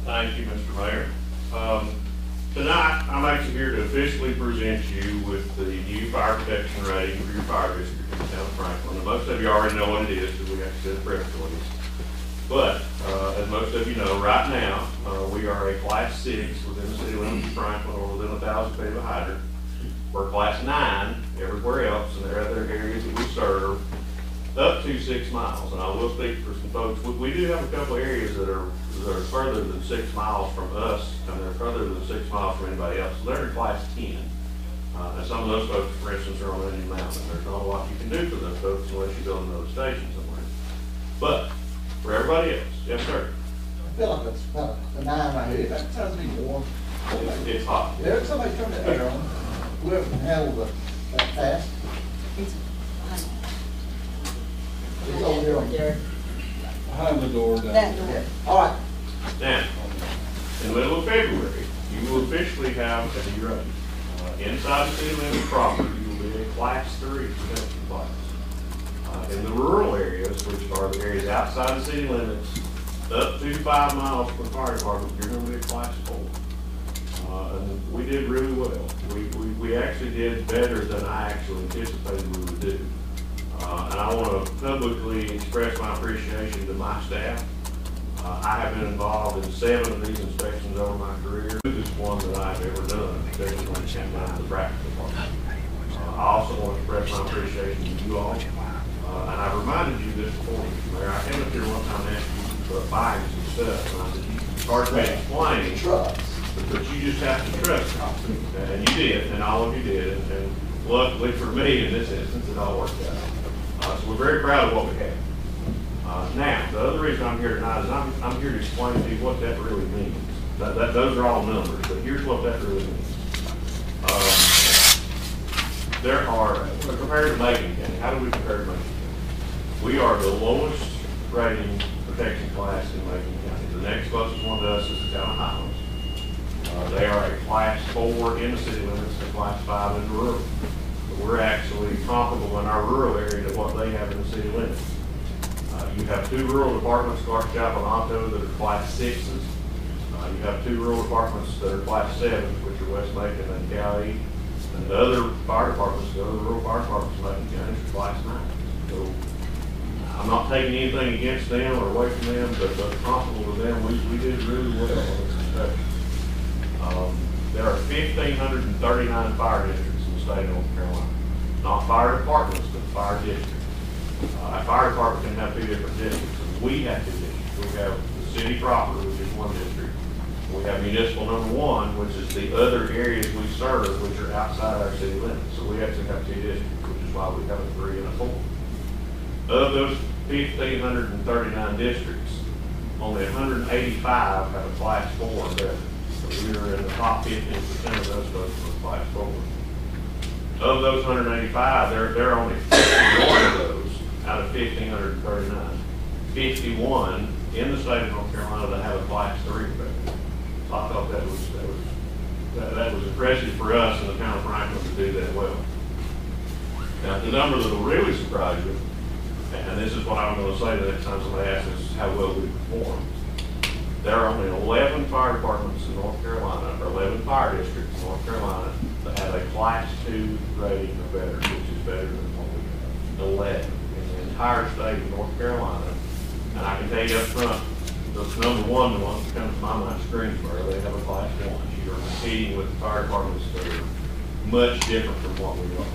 Thank you, Mr. Mayor. Tonight, I'm actually here to officially present you with the new fire protection rating for your fire district in the town of Franklin. And most of you already know what it is, because we have to set press release. But, as most of you know, right now, we are a class 6 within the city limits of Franklin, or within 1,000 feet of a hydrant. We're class 9 everywhere else, and there are other areas that we serve. up to 6 miles. And I will speak for some folks, we do have a couple areas that are further than 6 miles from us, and they're further than 6 miles from anybody else, so they're in class 10. And some of those folks, for instance, are on Indian Mountain. There's not a lot you can do for those folks unless you build another station somewhere. But for everybody else, yes, sir. I feel like it's about a 9 right here. That sounds to be warm. It's hot. There, somebody turn the air on. Whoever can handle that fast. It's over here on there. Behind the door down That there. door. Yeah. All right. Now, in the middle of February, you will officially have a road. Inside the city limits property, you will be a class 3 protection class. In the rural areas, which are the areas outside the city limits, up to 5 miles from the fire department, you're going to be a class 4. And we did really well. We actually did better than I actually anticipated we would do. And I want to publicly express my appreciation to my staff. I have been involved in 7 of these inspections over my career. This is one that I've ever done, especially when it came down to the traffic department. I also want to express my appreciation to you all. And I reminded you this before, Mayor. I came up here one time and asked you for buying some stuff, and I said, you started me explaining, but you just have to trust me. And you did, and all of you did, and luckily for me, in this instance, it all worked out. So we're very proud of what we have. Now, the other reason I'm here tonight is I'm here to explain to you what that really means. Those are all numbers, but here's what that really means. There are, compared to Macon County, how do we compare to Macon County? We are the lowest rating protection class in Macon County. The next closest one to us is the town of Highlands. They are a class 4 in the city limits and class 5 in the rural. But we're actually comparable in our rural area to what they have in the city limits. You have 2 rural departments, Clark Chapel and Otto, that are class 6s. You have 2 rural departments that are class 7s, which are West Macon and Cali. And the other fire departments, the other rural fire departments in Macon County are class 9. So I'm not taking anything against them or away from them, but comparable to them, we did really well on this inspection. There are 1,539 fire districts in the state of North Carolina. Not fire departments, but fire districts. A fire department can have 2 different districts, and we have 2 districts. We have the city proper, which is 1 district. We have municipal number 1, which is the other areas we serve, which are outside our city limits. So we actually have 2 districts, which is why we have a 3 and a 4. Of those 1,539 districts, only 185 have a class 4 or better. So we are in the top 15% of those folks with class 4. Of those 185, there are only 51 of those out of 1,539. 51 in the state of North Carolina that have a class 3 or better. So I thought that was impressive for us in the town of Franklin to do that well. Now, the number that will really surprise you, and this is what I'm going to say the next time somebody asks us how well we perform. There are only 11 fire departments in North Carolina, or 11 fire districts in North Carolina that have a class 2 rating or better, which is better than what we have. 11 in the entire state of North Carolina. And I can tell you up front, the number 1, the one that comes to my mind, Greensboro, they have a class 1. You're competing with the fire departments that are much different from what we are.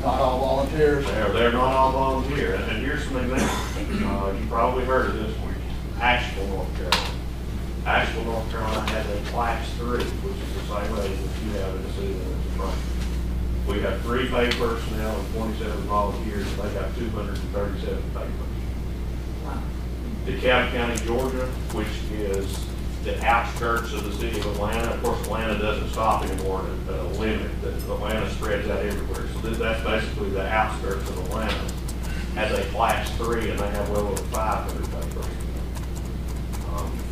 Not all volunteers. They're not all volunteer. And here's some examples. You probably heard of this one. Asheville, North Carolina. Asheville, North Carolina has a class 3, which is the same rating that you have in the city limits of Franklin. We have 3 paid personnel and 27 volunteers, and they got 237 paid personnel. DeKalb County, Georgia, which is the outskirts of the city of Atlanta. Of course, Atlanta doesn't stop anymore at a limit. Atlanta spreads out everywhere. So that's basically the outskirts of Atlanta. Has a class 3, and they have well over 500 paid personnel.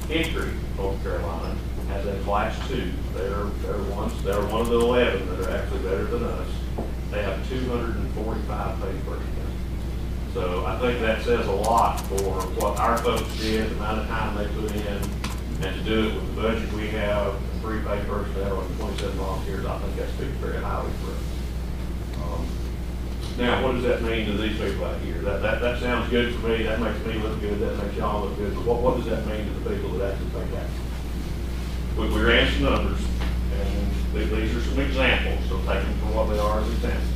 Hickory, North Carolina, has a class 2. They're one of the 11 that are actually better than us. They have 245 paid personnel. So I think that says a lot for what our folks did, the amount of time they put in, and to do it with the budget we have, 3 paid personnel and 27 volunteers. I think that speaks very highly for us. Now, what does that mean to these people out here? That sounds good for me. That makes me look good. That makes y'all look good. But what does that mean to the people that actually take action? We ran some numbers, and these are some examples. So take them for what they are as examples.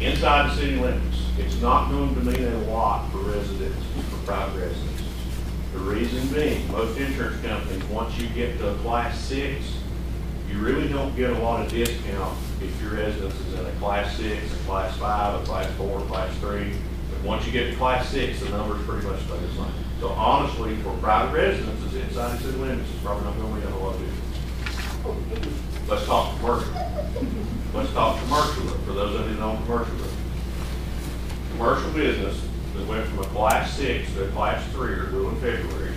inside the city limits, it's not going to mean a lot for residents, for private residences. The reason being, most insurance companies, once you get to a class 6, you really don't get a lot of discount if your residence is in a class 6, a class 5, a class 4, a class 3. But once you get to class 6, the numbers pretty much stay the same. So honestly, for private residences inside the city limits, it's probably not going to be a lot of difference. Let's talk commercial. Let's talk commercial, for those of you that know commercial. Commercial business that went from a class 6 to a class 3 or due in February,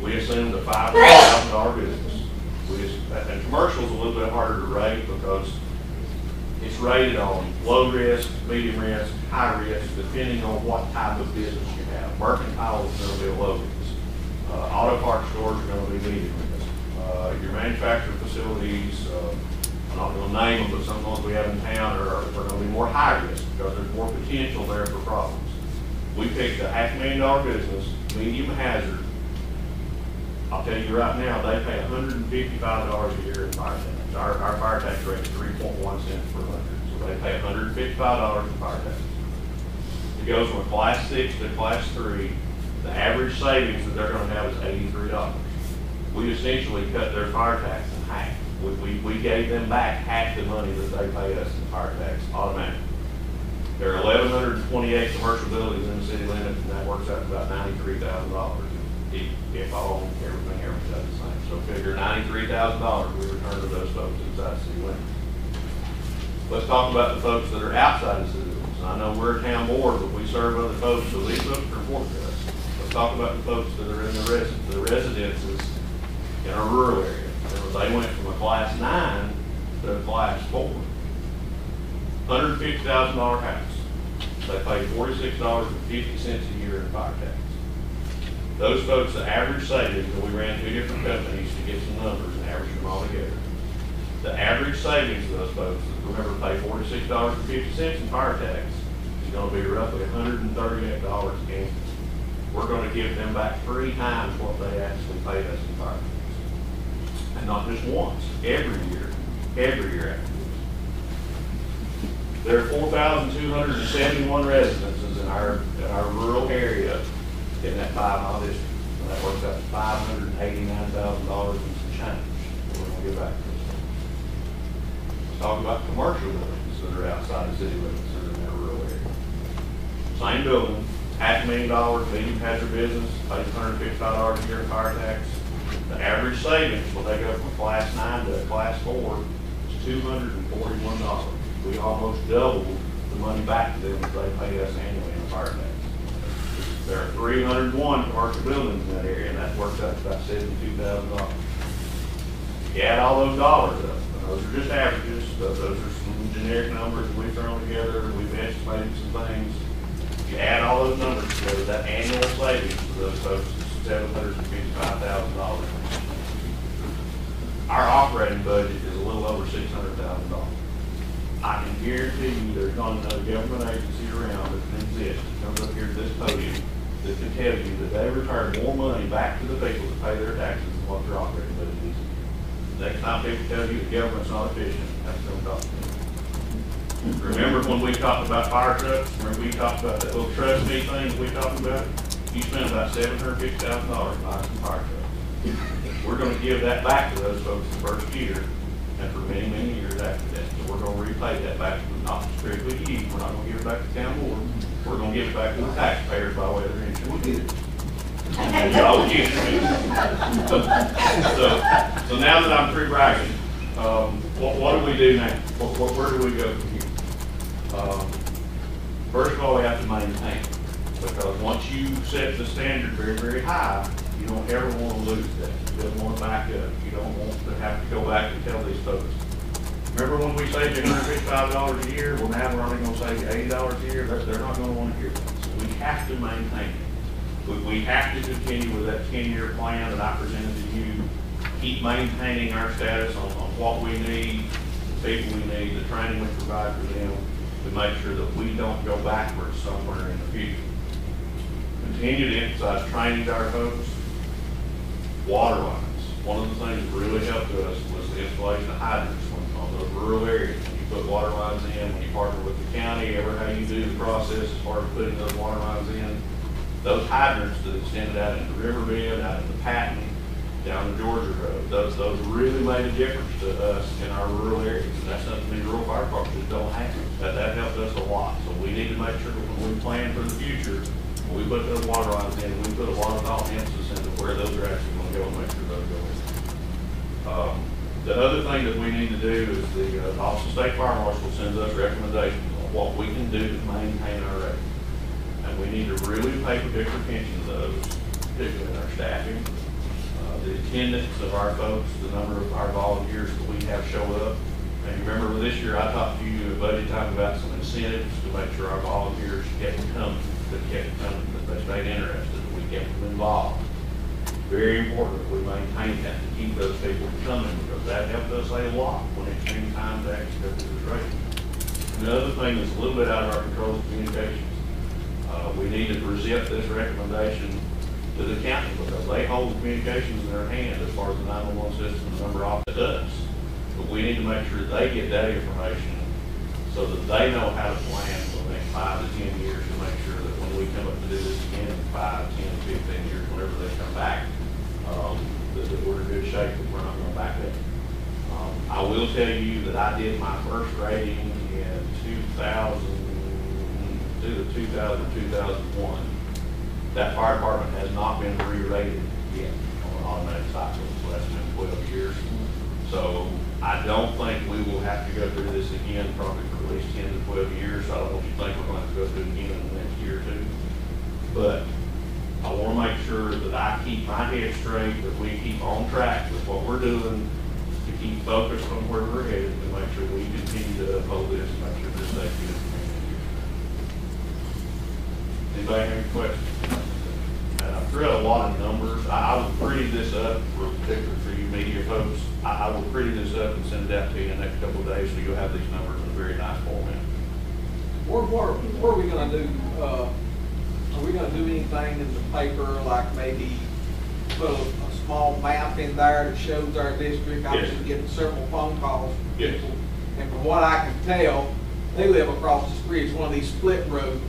we assumed a $500,000 business. And commercial is a little bit harder to rate because it's rated on low risk, medium risk, high risk, depending on what type of business you have. Mercantile is going to be a low risk. Auto parts stores are going to be medium risk. Your manufacturing facilities, I'm not going to name them, but some of the ones we have in town are going to be more high risk because there's more potential there for problems. We picked a $500,000 business, medium hazard. I'll tell you right now, they pay $155 a year in fire tax. Our fire tax rate is 3.1 cents per 100, so they pay $155 in fire tax. It goes from a class 6 to class 3. The average savings that they're going to have is $83. We essentially cut their fire tax in half. We gave them back half the money that they pay us in fire tax automatically. There are 1,128 commercial buildings in the city limits, and that works out to about $93,000 if all everything else does the same. So figure $93,000 we return to those folks inside the city limits. Let's talk about the folks that are outside the city limits. I know we're a town board, but we serve other folks, so these folks are important to us. Let's talk about the folks that are in the residences in our rural area. They went from a class 9 to a class 4. $150,000 house. They pay $46.50 a year in fire tax. Those folks, the average savings, and we ran 2 different companies to get some numbers and average them all together. The average savings of those folks, remember, pay $46.50 in fire tax, is going to be roughly $138 annually. We're going to give them back 3 times what they actually paid us in fire tax. And not just once, every year after. There are 4,271 residences in our rural area in that 5-mile district. And that works out to $589,000 and some change. We're going to get back to this. Let's talk about commercial buildings that are outside the city limits that are in that rural area. Same building, $500,000, medium hazard business, pays $155 a year in fire tax. The average savings when they go from class 9 to class 4 is $241. We almost doubled the money back to them that they pay us annually in fire tax. There are 301 commercial buildings in that area, and that works out to about $72,000. You add all those dollars up, and those are just averages, those are some generic numbers we've thrown together, we've estimated some things. You add all those numbers together, that annual savings for those folks is $755,000. Our operating budget is a little over $600,000. I can guarantee you there's not another government agency around that can exist, that comes up here to this podium, that can tell you that they return more money back to the people that pay their taxes than what their operating budget is. Next time people tell you the government's not efficient, that's what I'm talking about. Remember when we talked about fire trucks? Remember we talked about that little trust me thing that we talked about? You spent about $750,000 buying some fire trucks. We're going to give that back to those folks the first year, and for many, many years after that. So we're going to repay that back to not strictly you. We're not going to give it back to town board. We're going to give it back to the taxpayers by way of their insurance. We did it. Y'all get it. So now that I'm through bragging, what do we do now? Where do we go from here? First of all, we have to maintain it. Because once you set the standard very, very high, you don't ever want to lose that. You don't want to back up. You don't want to have to go back and tell these folks. Remember when we saved you $155 a year? Well, now we're only going to save you $80 a year. They're not going to want to hear that. So we have to maintain it. We have to continue with that 10-year plan that I presented to you. Keep maintaining our status on what we need, the people we need, the training we provide for them to make sure that we don't go backwards somewhere in the future. Continue to emphasize training to our folks. Water lines. One of the things that really helped us was the installation of hydrants on those rural areas. When you put water lines in, when you partner with the county, ever how you do the process as far as putting those water lines in. Those hydrants that extended out into Riverbend, out into Patton, down the Georgia Road, those really made a difference to us in our rural areas. And that's something these rural fire departments don't have. That helped us a lot. So we need to make sure that when we plan for the future, when we put those water lines in, we put a lot of thought and emphasis into where those are actually going to go and make sure those go in. The other thing that we need to do is the Office of State Fire Marshal sends us recommendations on what we can do to maintain our rating. And we need to really pay particular attention to those, particularly in our staffing, the attendance of our folks, the number of our volunteers that we have show up. And you remember this year I talked to you at budget time about some incentives to make sure our volunteers kept coming, that they stayed interested, that we kept them involved. Very important that we maintain that to keep those people coming, because that helped us a lot when it came time to actually go through this rating. Another thing that's a little bit out of our control is communications. We need to present this recommendation to the county, because they hold the communications in their hand as far as the 911 system, the number off to us. But we need to make sure they get that information so that they know how to plan for the next 5 to 10 years to make sure that when we come up to do this again in 5, 10, 15 years, whenever they come back, that we're in good shape, that we're not going to back up. I will tell you that I did my first rating in 2001. That fire department has not been re-rated yet on an automatic cycle, so that's been 12 years. So I don't think we will have to go through this again probably for at least 10 to 12 years. I don't know if you think we're going to have to go through it again in the next year or two. But I want to make sure that I keep my head straight, that we keep on track with what we're doing, to keep focused on where we're headed, to make sure we continue to uphold this and make sure this safety is managed. Anybody have any questions? And I threw out a lot of numbers. I will pretty this up, particularly for you media folks. I will pretty this up and send it out to you in the next couple of days, so you'll have these numbers in a very nice format. What are we gonna do? Are we gonna do anything in the paper, like maybe put a small map in there that shows our district? I've been getting several phone calls from people, and from what I can tell, they live across the street. It's one of these split road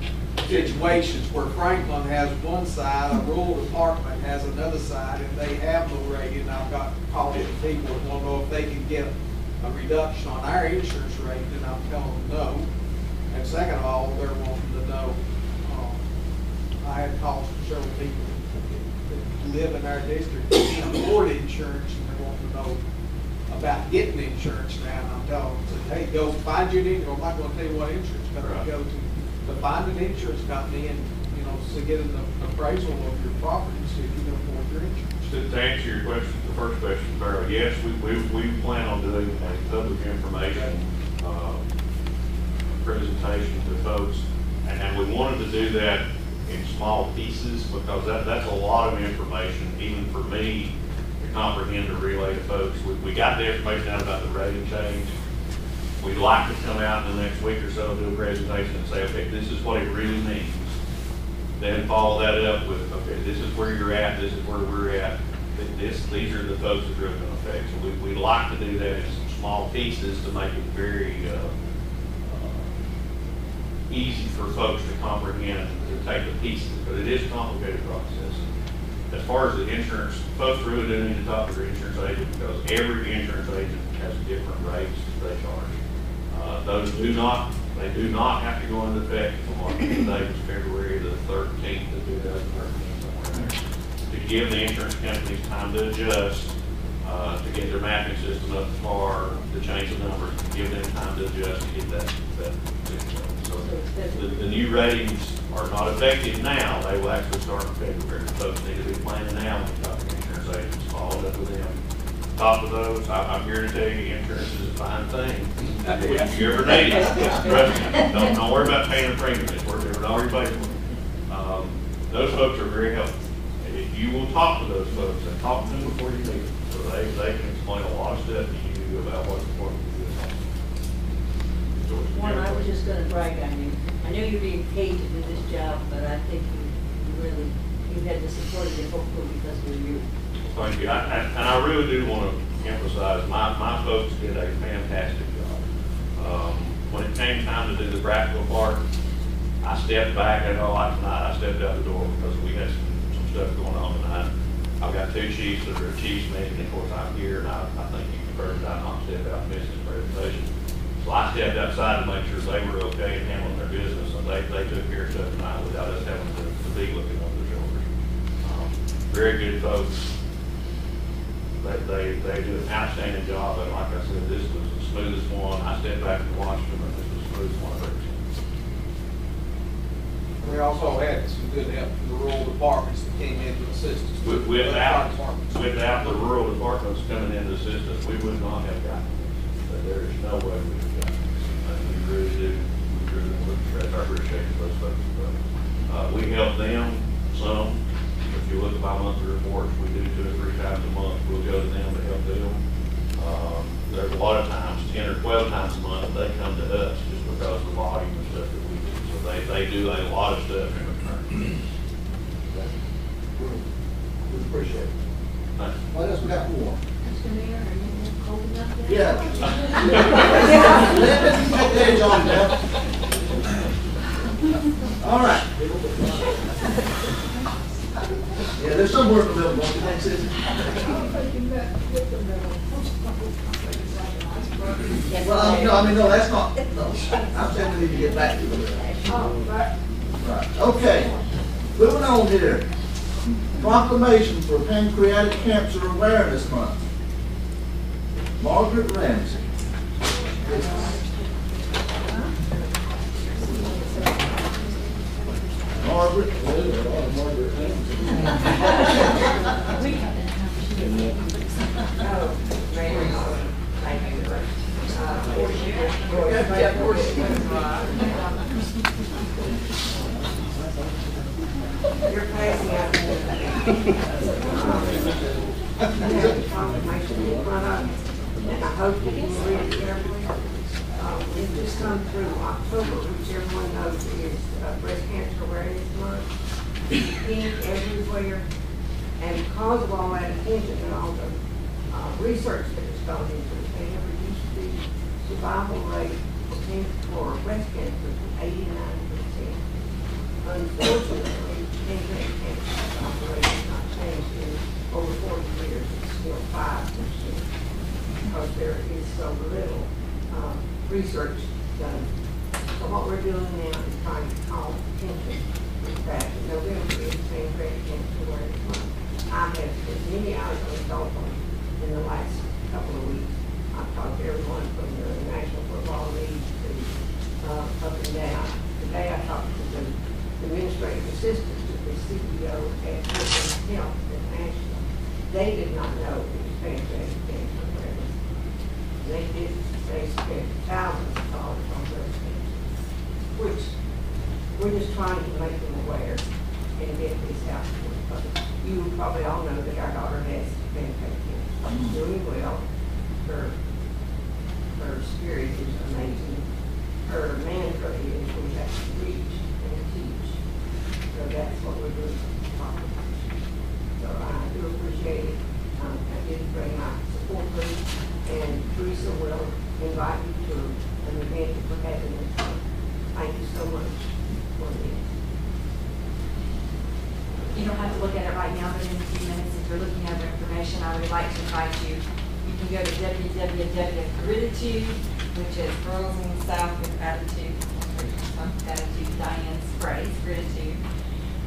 situations where Franklin has one side, a rural department has another side, and they have no rating. And I've got calls from people that want to know if they can get a reduction on our insurance rate, and I'm telling them no. And second of all, they're wanting to know, I had calls from several people that live in our district that can't afford insurance, and they want to know about getting insurance now. And I'm telling them, hey, go find your insurance. I'm not going to tell you what insurance company to go to find an insurance company and, to get an appraisal of your property, see if you can afford your insurance. To answer your question, the first question, Barry, yes, we plan on doing a public information presentation to folks, and we wanted to do that in small pieces, because that's a lot of information, even for me to comprehend or relay to folks. We got the information out about the rating change. We'd like to come out in the next week or so and do a presentation and say, okay, this is what it really means. Then follow that up with, okay, this is where you're at, this is where we're at. These are the folks that are going to affect. So we'd like to do that in some small pieces to make it very easy for folks to comprehend, to take the pieces, but it is a complicated process. As far as the insurance, folks really do need to talk to their insurance agent, because every insurance agent has different rates they charge. Those do not have to go into effect until today was February the 13th of 2013, somewhere there, to give the insurance companies time to adjust, to get their mapping system up to par, to change the numbers, to give them time to adjust to get that so the new ratings are not effective now. They will actually start in February. Folks need to be planning now when you talk to insurance agents, follow up with them. Top of those, I'm here to tell you, insurance is a fine thing. If you ever need it, trust me. Don't worry about paying a premium. It's worth every dollar you pay for. Those folks are very helpful. If you will talk to those folks and talk to them before you meet them, so they can explain a lot of stuff to you about what's important to you. One, I was just going to brag on you. I know you're being paid to do this job, but I think you had the support of your hopefully because of you. Thank you. And I really do want to emphasize, my folks did a fantastic job. When it came time to do the practical part, I stepped back, and like tonight, I stepped out the door because we had some stuff going on tonight. I've got two chiefs that are chiefs meeting, of course, I'm here, and I think you prefer that I not step out and miss this presentation. So I stepped outside to make sure they were okay in handling their business, and they took care of stuff tonight without us having to be looking over their shoulders. Very good folks. They do an outstanding job, and like I said, this was the smoothest one. I stepped back and watched them, and this was the smoothest one I've ever seen. We also had some good help from the rural departments that came in to assist us. Without the rural departments coming in to assist us, we would not have gotten this. But there is no way we would have gotten this. And we really do. We really would appreciate those folks. We help them some. If you look at my monthly reports, we do 2 or 3 times a month. We'll go to them to help them. There's a lot of times, 10 or 12 times a month, they come to us just because of the volume and stuff that we do. So they do a lot of stuff in return. We appreciate it. Thank you. What else we got more? Mr. Mayor, are you cold enough yet? Yeah. Let me take the edge on that. All right. Yeah, there's some work in the middle, don't you think, Susan? Well, no, that's not, no. I'm saying we need to get back to it. Right, okay. Moving on here. Proclamation for Pancreatic Cancer Awareness Month. Margaret Ramsey. Margaret. Margaret Ramsey. You're passing out confirmation in front of you, and I hope you can read it carefully. We've just come through October, which everyone knows is Breast Cancer Awareness Month. Pink everywhere, and because of all that attention and all the research that has gone into it, they have reduced the survival rate for breast cancer to 89%. Unfortunately, pancreatic cancer survival rate has not changed in over 40 years. It's still 5% because there is so little research done. So what we're doing now is trying to call attention to the fact that November is Pancreatic Cancer Awareness Month. I have spent many hours on the telephone in the last couple of weeks. I've talked to everyone from the National Football League to up and down. Today I talked to the administrative assistant to the CEO at Health International. They did not know it was pancreatic cancer awareness. They spent thousands of dollars on breast cancer, which we're just trying to make them aware and get this out to the public. You probably all know that our daughter has pancreatic cancer. She's doing well. Her spirit is amazing. Her mantra is we have to reach and teach. So that's what we're doing. So I do appreciate it. I did bring my support group, and Teresa will invite you to an event that we're having this month. Thank you so much for this. You don't have to look at it right now, but in a few minutes, if you're looking at the information, I would like to invite you. You can go to www.gratitude, which is Girls in the South with Attitude, Diane Spray's Gratitude.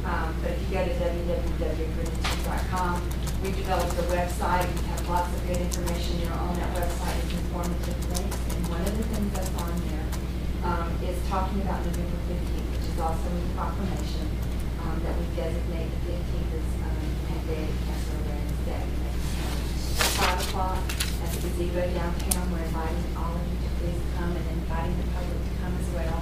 But if you go to www.gratitude.com, we developed a website. We have lots of good information. On that website is informative links, and one of the things that's on there is talking about November 15th, which is also in the proclamation that we designate the 15th as Pancreatic Cancer Awareness Day. At 5 o'clock at the gazebo downtown, we're inviting all of you to please come and inviting the public to come as well.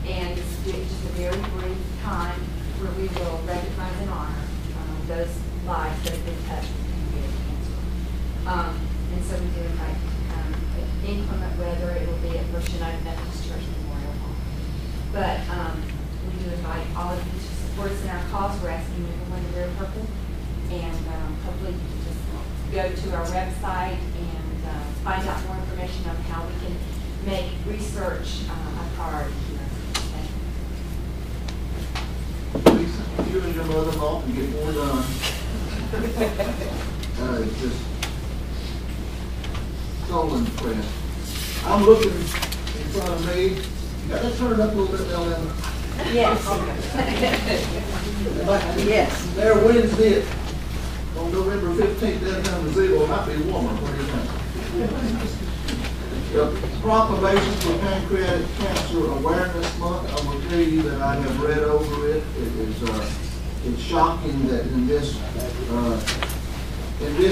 And it's just a very brief time where we will recognize and honor those lives that have been touched with pancreatic cancer. And so we do invite you to come. Inclement weather, it will be at First United Methodist Church Memorial Hall. But we do invite all of you to support us in our cause. We're asking everyone to wear purple. And hopefully you can just go to our website and find out more information on how we can make research a priority here. Lisa, you and your mother-in-law can get more done. It's just soul impressed. I'm looking in front of me. You got that turned up a little bit, Ellen? Yes. Yes. There Wednesday on November 15th, downtown Gazebo, it might be warmer. What do you think? The proclamation for Pancreatic Cancer Awareness Month, I will tell you that I have read over it. It's shocking that in this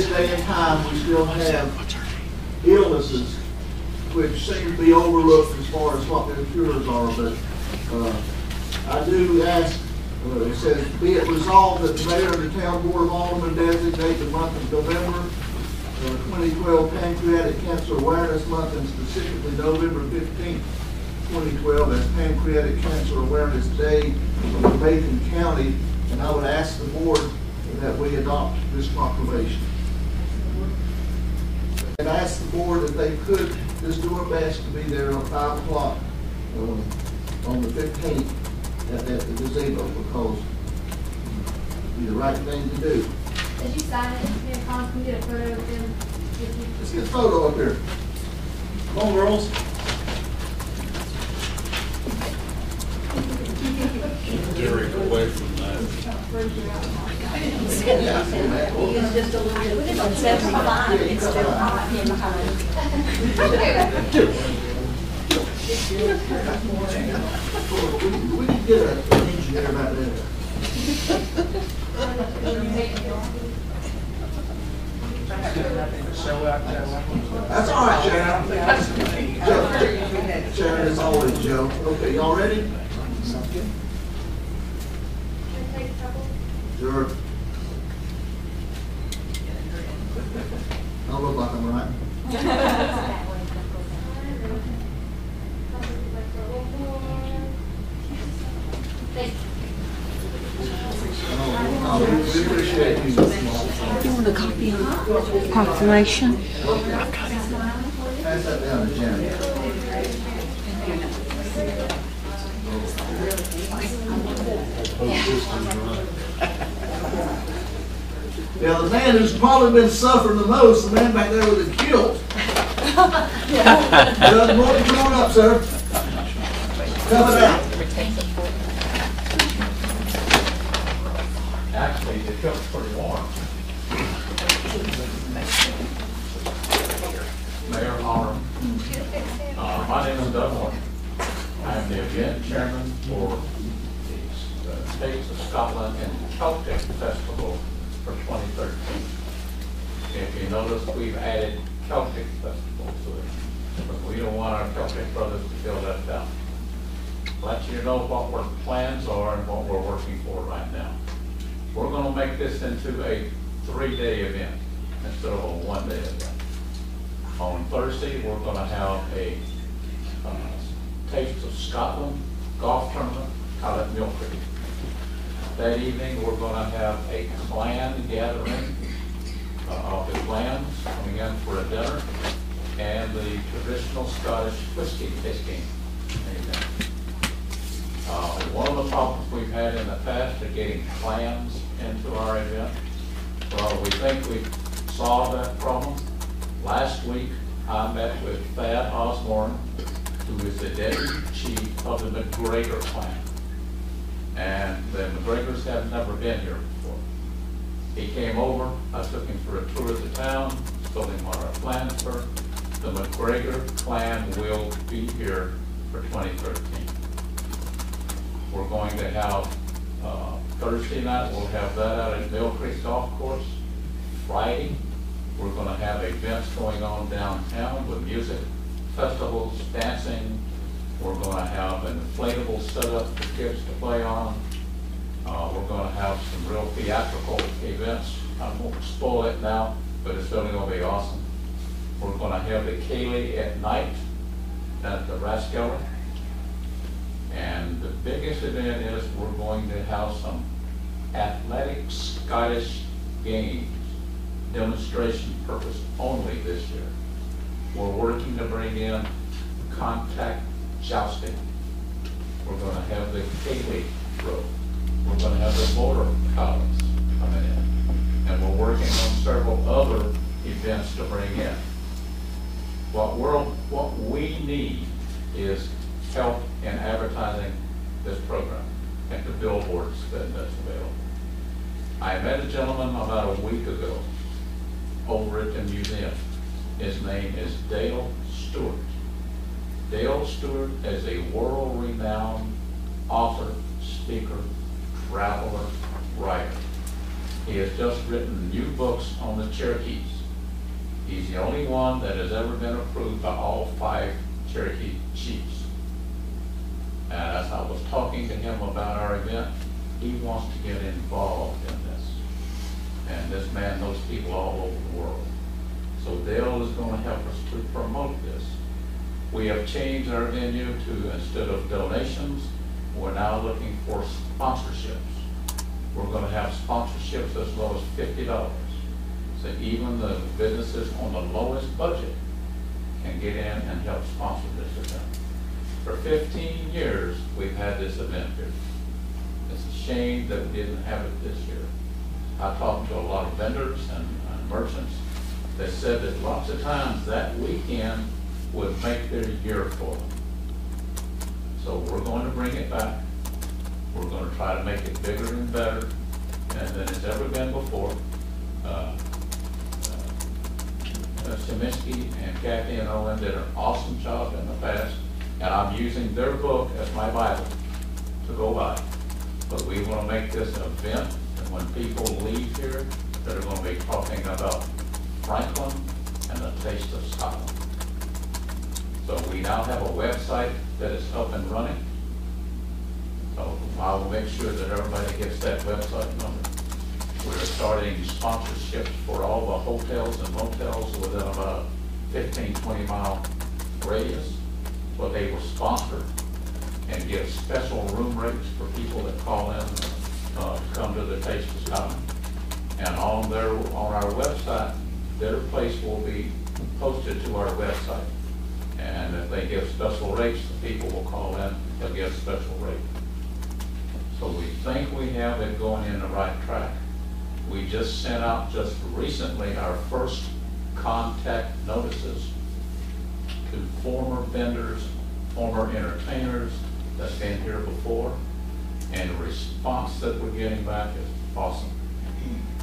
day and time we still have illnesses which seem to be overlooked as far as what their cures are. But I do ask, it says, be it resolved that the mayor of the town board of aldermen designate the month of November 2012 Pancreatic Cancer Awareness Month, and specifically November 15th, 2012 as Pancreatic Cancer Awareness Day in Macon County. And I would ask the board that we adopt this proclamation. And ask the board if they could just do our best to be there at 5 o'clock on the 15th at the gazebo, because it'd be the right thing to do. Did you sign it? Mayor Collins, can we get a photo with them? Let's get a photo up here. Come on, girls. Derek away from that. He is just a little bit, it's on 75, it's still hot in behind. We can get an engineer back there. That's all right, Sharon. Joe. Sharon, as always, Joe. Okay, y'all ready? Sure. I don't look like I'm right. We appreciate you. You want a copy of the proclamation? Pass that down to Janet. Yeah, the man who's probably been suffering the most, the man back there with the kilt. Come on up, sir. Come it out. Actually, the kilt's pretty warm. Mayor, Aldermen, my name is Doug Moore. I am the event chairman for the States of Scotland and Celtic Festival for 2013. If you notice, we've added Celtic Festival to it, but we don't want our Celtic brothers to feel left out. Let you know what our plans are and what we're working for right now. We're going to make this into a 3-day event instead of a 1-day event. On Thursday, we're going to have a Taste of Scotland golf tournament out at Mill Creek. That evening, we're going to have a clan gathering of the clans coming in for a dinner, and the traditional Scottish whiskey tasting event. One of the problems we've had in the past is getting clams into our event. Well, we think we've solved that problem. Last week, I met with Thad Osborne, who is the deputy chief of the McGregor clan. And the McGregors have never been here before. He came over, I took him for a tour of the town, told him what our plans were. The McGregor clan will be here for 2013. We're going to have, Thursday night, we'll have that out at Mill Creek Golf Course. Friday, we're going to have events going on downtown with music, festivals, dancing. We're going to have an inflatable setup for kids to play on. We're going to have some real theatrical events. I won't spoil it now, but it's really going to be awesome. We're going to have the Kaylee at night at the Rathskeller. And the biggest event is we're going to have some athletic Scottish games, demonstration purpose only this year. We're working to bring in contact jousting. We're gonna have the K-League road. We're gonna have the motor columns coming in. And we're working on several other events to bring in. What we need is help in advertising this program and the billboards that's available. I met a gentleman about a week ago over at the museum. His name is Dale Stewart. Dale Stewart is a world-renowned author, speaker, traveler, writer. He has just written new books on the Cherokees. He's the only one that has ever been approved by all 5 Cherokee chiefs. And as I was talking to him about our event, he wants to get involved in this. And this man knows people all over the world. So Dale is going to help us to promote this. We have changed our venue to, instead of donations, we're now looking for sponsorships. We're going to have sponsorships as low as $50. So even the businesses on the lowest budget can get in and help sponsor this event. For 15 years, we've had this event here. It's a shame that we didn't have it this year. I talked to a lot of vendors and merchants. They said that lots of times that weekend would make their year for them. So we're going to bring it back. We're going to try to make it bigger and better than it's ever been before. Saminsky and Kathy and Owen did an awesome job in the past, and I'm using their book as my Bible to go by. But we want to make this an event, and when people leave here, they're going to be talking about Franklin and the taste of Scotland. So we now have a website that is up and running. So I will make sure that everybody gets that website number. We're starting sponsorships for all the hotels and motels within about a 15-20 mile radius, where they will sponsor and give special room rates for people that call in to come to the Taste of Scotland. And on our website, their place will be posted to our website. And if they give special rates, the people will call in, they'll get a special rate. So we think we have it going in the right track. We just sent out just recently our first contact notices to former vendors, former entertainers that's been here before, and the response that we're getting back is awesome.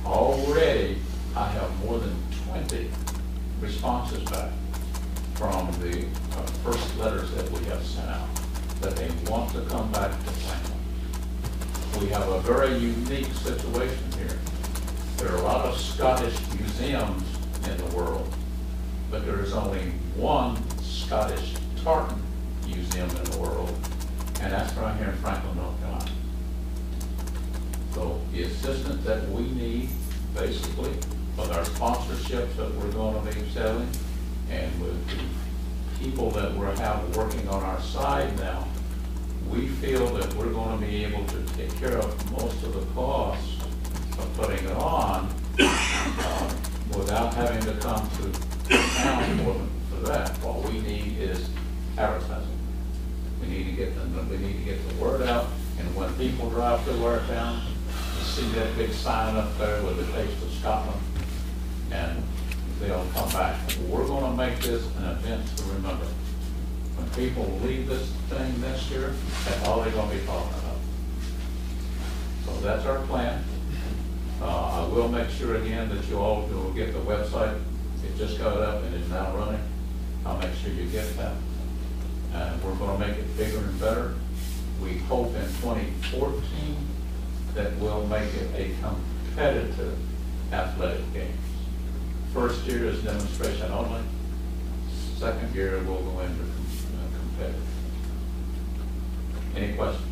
Already, I have more than 20 responses back from the first letters that we have sent out, that they want to come back to Franklin. We have a very unique situation here. There are a lot of Scottish museums in the world, but there is only one Scottish tartan museum in the world, and that's right here in Franklin, North Carolina. So the assistance that we need, basically, with our sponsorships that we're going to be selling, and with the people that we're working on our side now, we feel that we're going to be able to take care of most of the costs of putting it on without having to come to town for that. What we need is advertising. We need to get the word out, and when people drive through our town, you see that big sign up there with the Taste of Scotland, and they'll come back. We're going to make this an event to remember. When people leave this thing next year, that's all they're going to be talking about. So that's our plan. I will make sure again that you all will get the website. It just got up and is now running. I'll make sure you get that. And we're going to make it bigger and better. We hope in 2014 that we'll make it a competitive athletic games. First year is demonstration only. Second year we'll go into competitive. Any questions?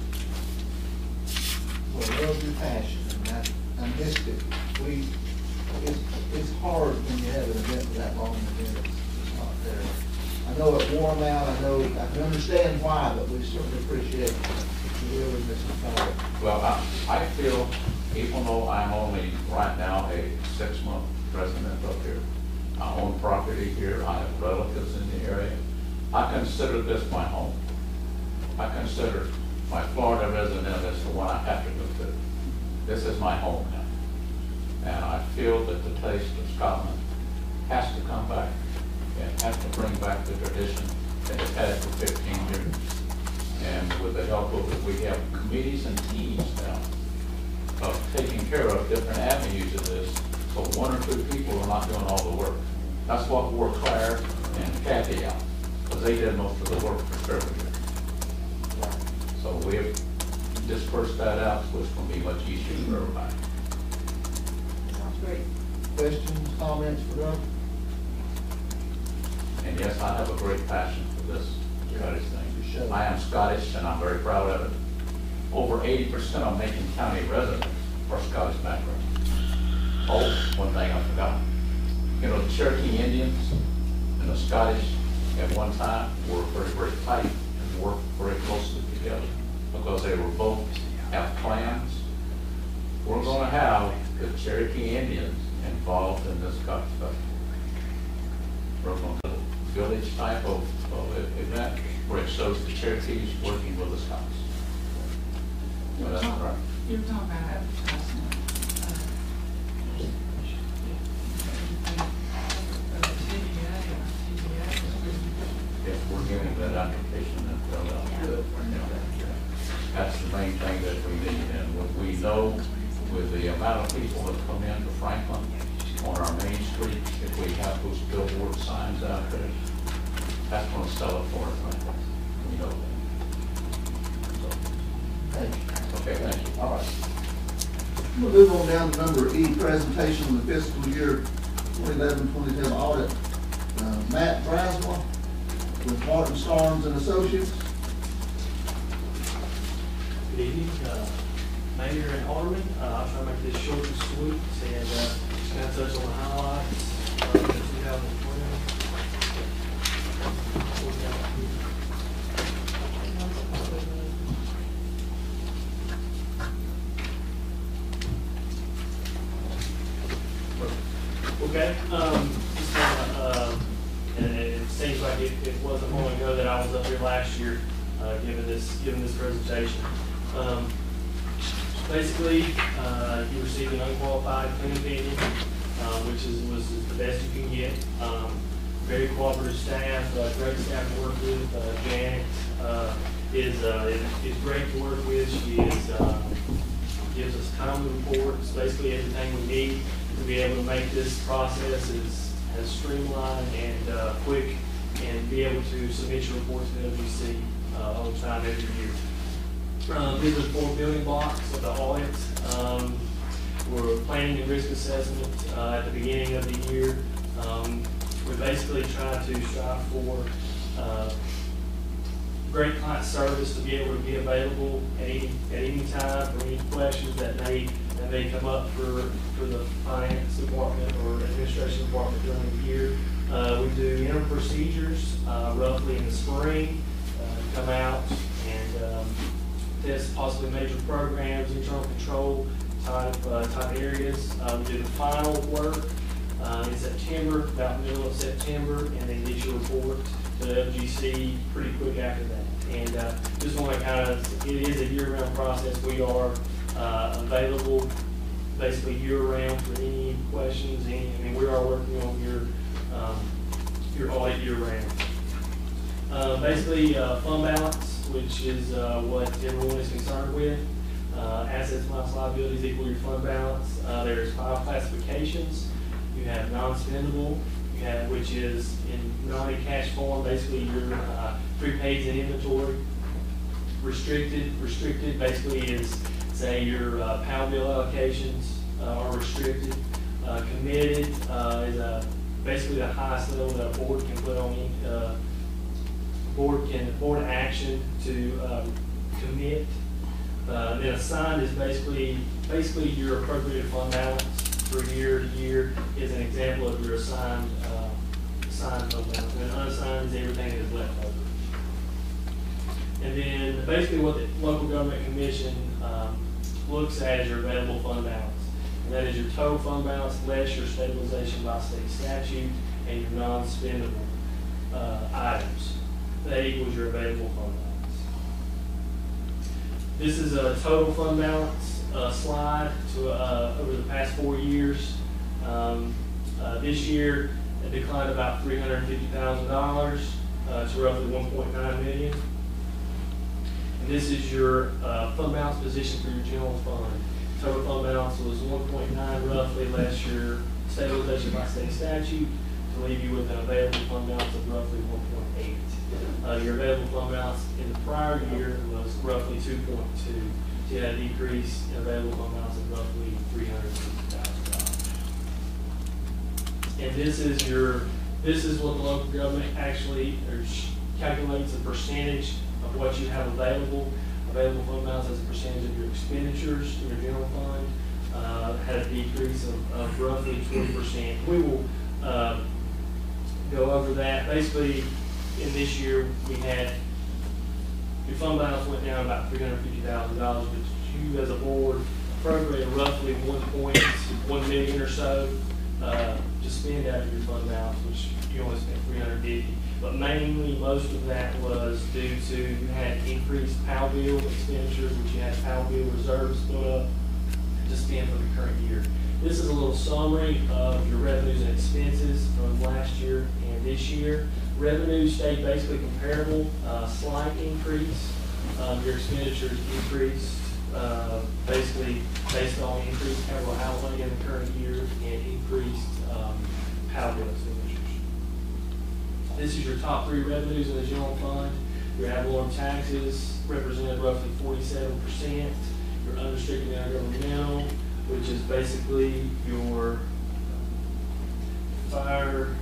Well, love your passion, and I missed it. It's hard when you have an event for that long and it's not there. I know it wore them out. I can understand why, but we certainly appreciate the willingness to follow. Well, I feel, even though I'm only right now a 6-month resident up here, I own property here, I have relatives in the area, I consider this my home. I consider my Florida resident as the one I have to go to. This is my home now. And I feel that the taste of Scotland has to come back and has to bring back the tradition that it's had for 15 years. And with the help of it, we have committees and teams now of taking care of different avenues of this, so one or two people are not doing all the work. That's what wore Claire and Kathy out, because they did most of the work for several years. So we have dispersed that out, so it's going to be much easier for everybody. Sounds great. Questions, comments for Doug? And yes, I have a great passion for this Scottish thing. I am Scottish, and I'm very proud of it. Over 80% of Macon County residents are Scottish background. Oh, one thing I forgot. You know, the Cherokee Indians and the Scottish at one time were very, very tight and worked very closely together because they were both have clans. We're going to have the Cherokee Indians involved in this Scottish festival. We're going to do a village type of event where it shows the Cherokees working with the Scots. You were talking about advertising. Yes, we're giving that application and fill out. That's the main thing that we need, and what we know with the amount of people that come into Franklin on our main street, if we have those billboard signs out there, that's going to sell it for us, right? We know that. Okay, thank you. All right. We'll move on down to number E, presentation of the fiscal year 2011-2010 audit. Matt Braswell with Martin Starnes and Associates. Good evening, Mayor and Aldermen. I'll try to make this short and sweet and just kind of touch on the highlights of 2012. Okay, and it seems like it wasn't long ago that I was up here last year giving this presentation. Basically, you received an unqualified clean opinion, which was the best you can get. Very cooperative staff, great staff to work with. Janet is great to work with. She gives us timely reports, basically everything we need to be able to make this process as streamlined and quick, and be able to submit your reports to WC on time every year. These are 4 building blocks of the audit. We're planning and risk assessment at the beginning of the year. We're basically trying to strive for great client service, to be able to be available at any time for any questions that may come up for the finance department or administration department during the year. We do interim procedures roughly in the spring, come out and test possibly major programs, internal control type areas. We do the final work in September, about middle of September, and then get your report to the FGC pretty quick after that. And just want to kind of, it is a year-round process. We are available basically year-round for any questions. I mean, we are working on your audit year-round. Basically, fund balance, which is what everyone is concerned with. Assets minus liabilities equal your fund balance. There's 5 classifications. You have non-spendable, which is in non-cash form, basically your prepaids and inventory. Restricted basically is, say, your power bill allocations are restricted. Committed is basically the highest level that a board can put on board action to commit. Then assigned is basically your appropriate fund balance for year to year is an example of your assigned fund balance. And unassigned is everything that is left over. And then basically what the local government commission looks at is your available fund balance. And that is your total fund balance less your stabilization by state statute and your non-spendable items. that equals your available fund balance. This is a total fund balance slide to over the past 4 years. This year, it declined about $350,000 to roughly $1.9 million. And this is your fund balance position for your general fund. Total fund balance was 1.9 roughly last year, stabilization by state statute, to leave you with an available fund balance of roughly 1.8. Your available fund balance in the prior year was roughly 2.2. So you had a decrease in available fund balance of roughly $360,000. And this is what the local government actually calculates the percentage of what you have available. Available fund balance as a percentage of your expenditures in your general fund had a decrease of roughly 20%. We will go over that. Basically, in this year, we had your fund balance went down about $350,000, but you as a board appropriated roughly $1.1 million or so to spend out of your fund balance, which you only spent $350,000. But mainly, most of that was due to you had increased PAL bill expenditures, which you had PAL bill reserves built up to spend for the current year. This is a little summary of your revenues and expenses from last year and this year. Revenues stayed basically comparable, slight increase. Your expenditures increased basically based on increased capital outlay in the current year and increased PAL bill expenditures. This is your top 3 revenues in the general fund. Your ad valorem taxes represented roughly 47%. Your unrestricted intergovernmental, which is basically your fire.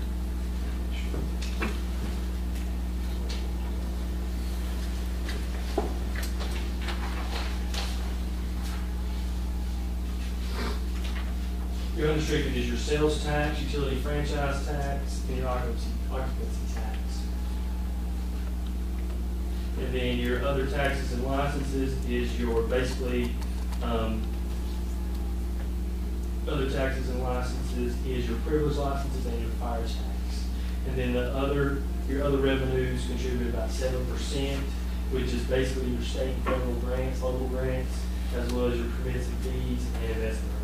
Your unrestricted is your sales tax, utility franchise tax, and your occupancy tax. And then your other taxes and licenses is your basically other taxes and licenses is your privilege licenses and your fire tax. And then your other revenues contribute about 7%, which is basically your state and federal grants, local grants, as well as your permits and fees and investment earnings.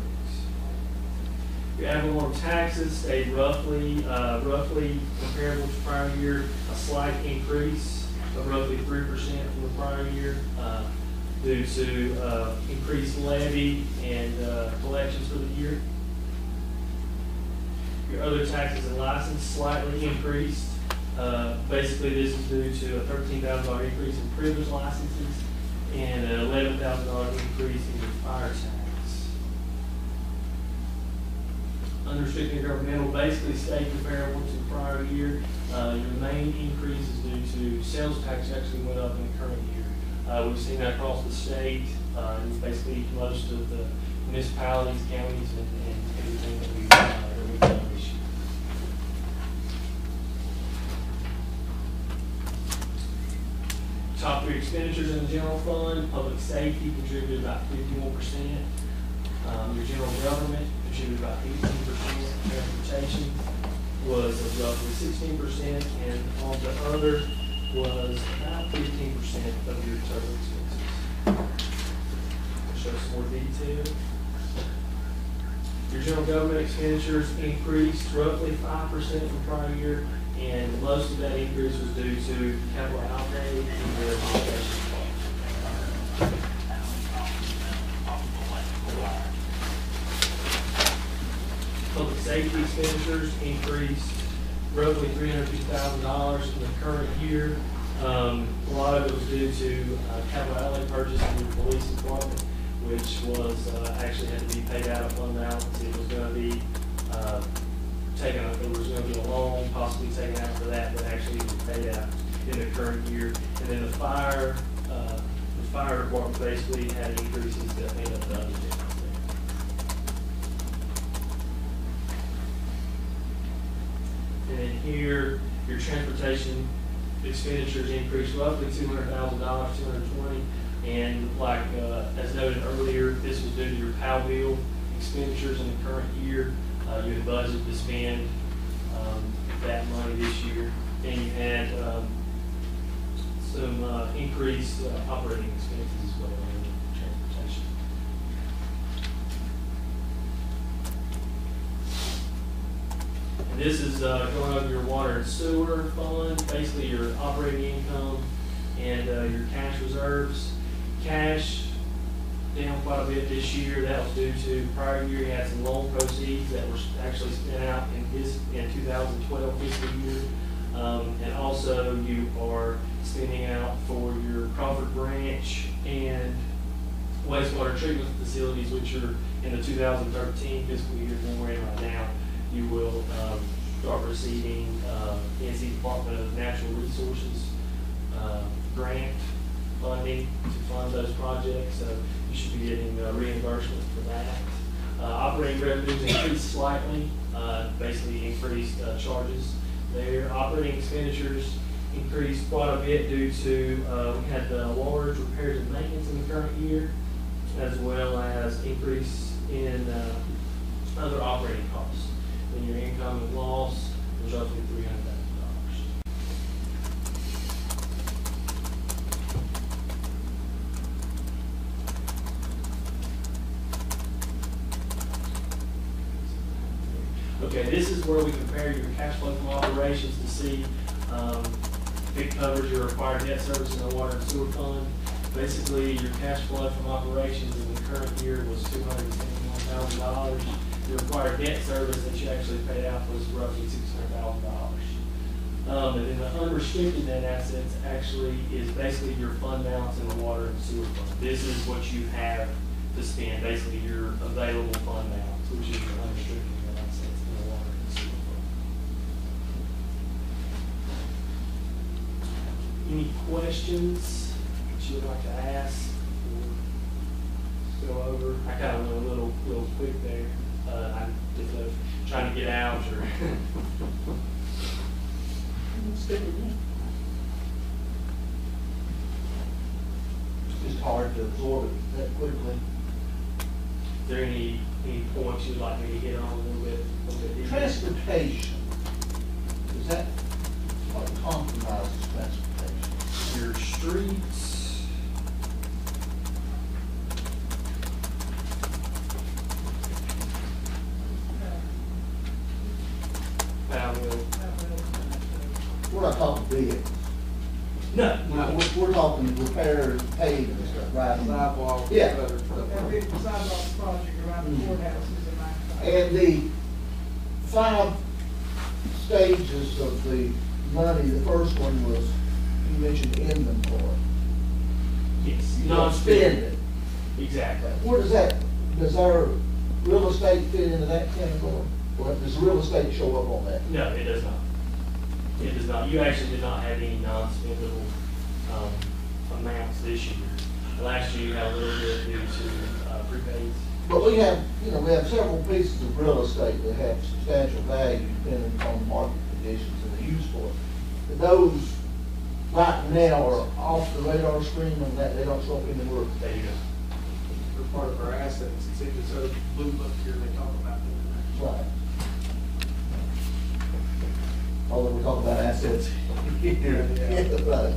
Your ad valorem taxes stayed roughly comparable to prior year, a slight increase of roughly 3% from the prior year due to increased levy and collections for the year. Your other taxes and license slightly increased. Basically, this is due to a $13,000 increase in privilege licenses and an $11,000 increase in your fire tax. Unrestricted governmental basically stayed comparable to the prior year. Your main increase is due to sales tax actually went up in the current year. We've seen that across the state, and basically most of the municipalities, counties, and everything that we've done this year. Top 3 expenditures in the general fund: public safety contributed about 51%. Your general government contributed about 18%. Transportation was roughly 16%, and all the other was about 15% of your total expenses. I'll show some more detail. Your general government expenditures increased roughly 5% from prior year, and most of that increase was due to capital outlay and your education. Public safety expenditures increased roughly $350,000 in the current year. A lot of it was due to capital outlay purchase in the police department, which was actually had to be paid out of fund balance. It was going to be there was going to be a loan possibly taken out for that, but actually it was paid out in the current year. And then the fire department basically had increases that made up the other difference there. And then here, your transportation expenditures increased roughly $200,000, $220,000, and like as noted earlier, this was due to your PAL bill expenditures in the current year. You had budgeted to spend that money this year, and you had some increased operating expenses as well in transportation. And this is going over your water and sewer fund, basically your operating income and your cash reserves. Cash down quite a bit this year. That was due to prior year, you had some loan proceeds that were actually spent out in 2012 fiscal year. And also you are spending out for your Crawford Branch and wastewater treatment facilities, which are in the 2013 fiscal year we're in right now. You will start receiving NC Department of Natural Resources grant funding to fund those projects. So you should be getting reimbursement for that. Operating revenues increased slightly, basically increased charges there. Operating expenditures increased quite a bit due to, we had water repairs and maintenance in the current year, as well as increase in other operating costs. And your income and loss was roughly $300,000. Okay, this is where we compare your cash flow from operations to see if it covers your required debt service in the water and sewer fund. Basically, your cash flow from operations in the current year was $271,000. The required debt service that you actually paid out was roughly $600,000. And then the unrestricted net assets actually is basically your fund balance in the water and sewer fund. This is what you have to spend, basically your available fund balance, which is your unrestricted net assets in the water and sewer fund. Any questions that you would like to ask or go over? I kind of went a little quick there. I'm just trying to get out or. It's just hard to absorb it that quickly. Is there any points you'd like me to hit on a little bit deeper? Transportation, is that what compromises transportation? Your streets. We're not talking vehicles. No. We're talking repairs, paving and stuff, right? Sidewalks. Yeah. Other stuff. That big sidewalk project around the courthouse is a nice. And the 5 stages of the money, the first one was, you mentioned inventory. Yes. You don't spend it. Exactly. Where does our real estate fit into that category? Or does real estate show up on that? No, it does not. It does not. You actually did not have any non-spendable amounts this year. Last year you had a little bit due to prepaids. But we have several pieces of real estate that have substantial value depending on market conditions and the use for it. But those right now are off the radar screen on that, they don't show up anywhere. There you go. They're part of our assets. It's in this other blue book here they talk about. Right. Although we talk about assets here. Yeah, right.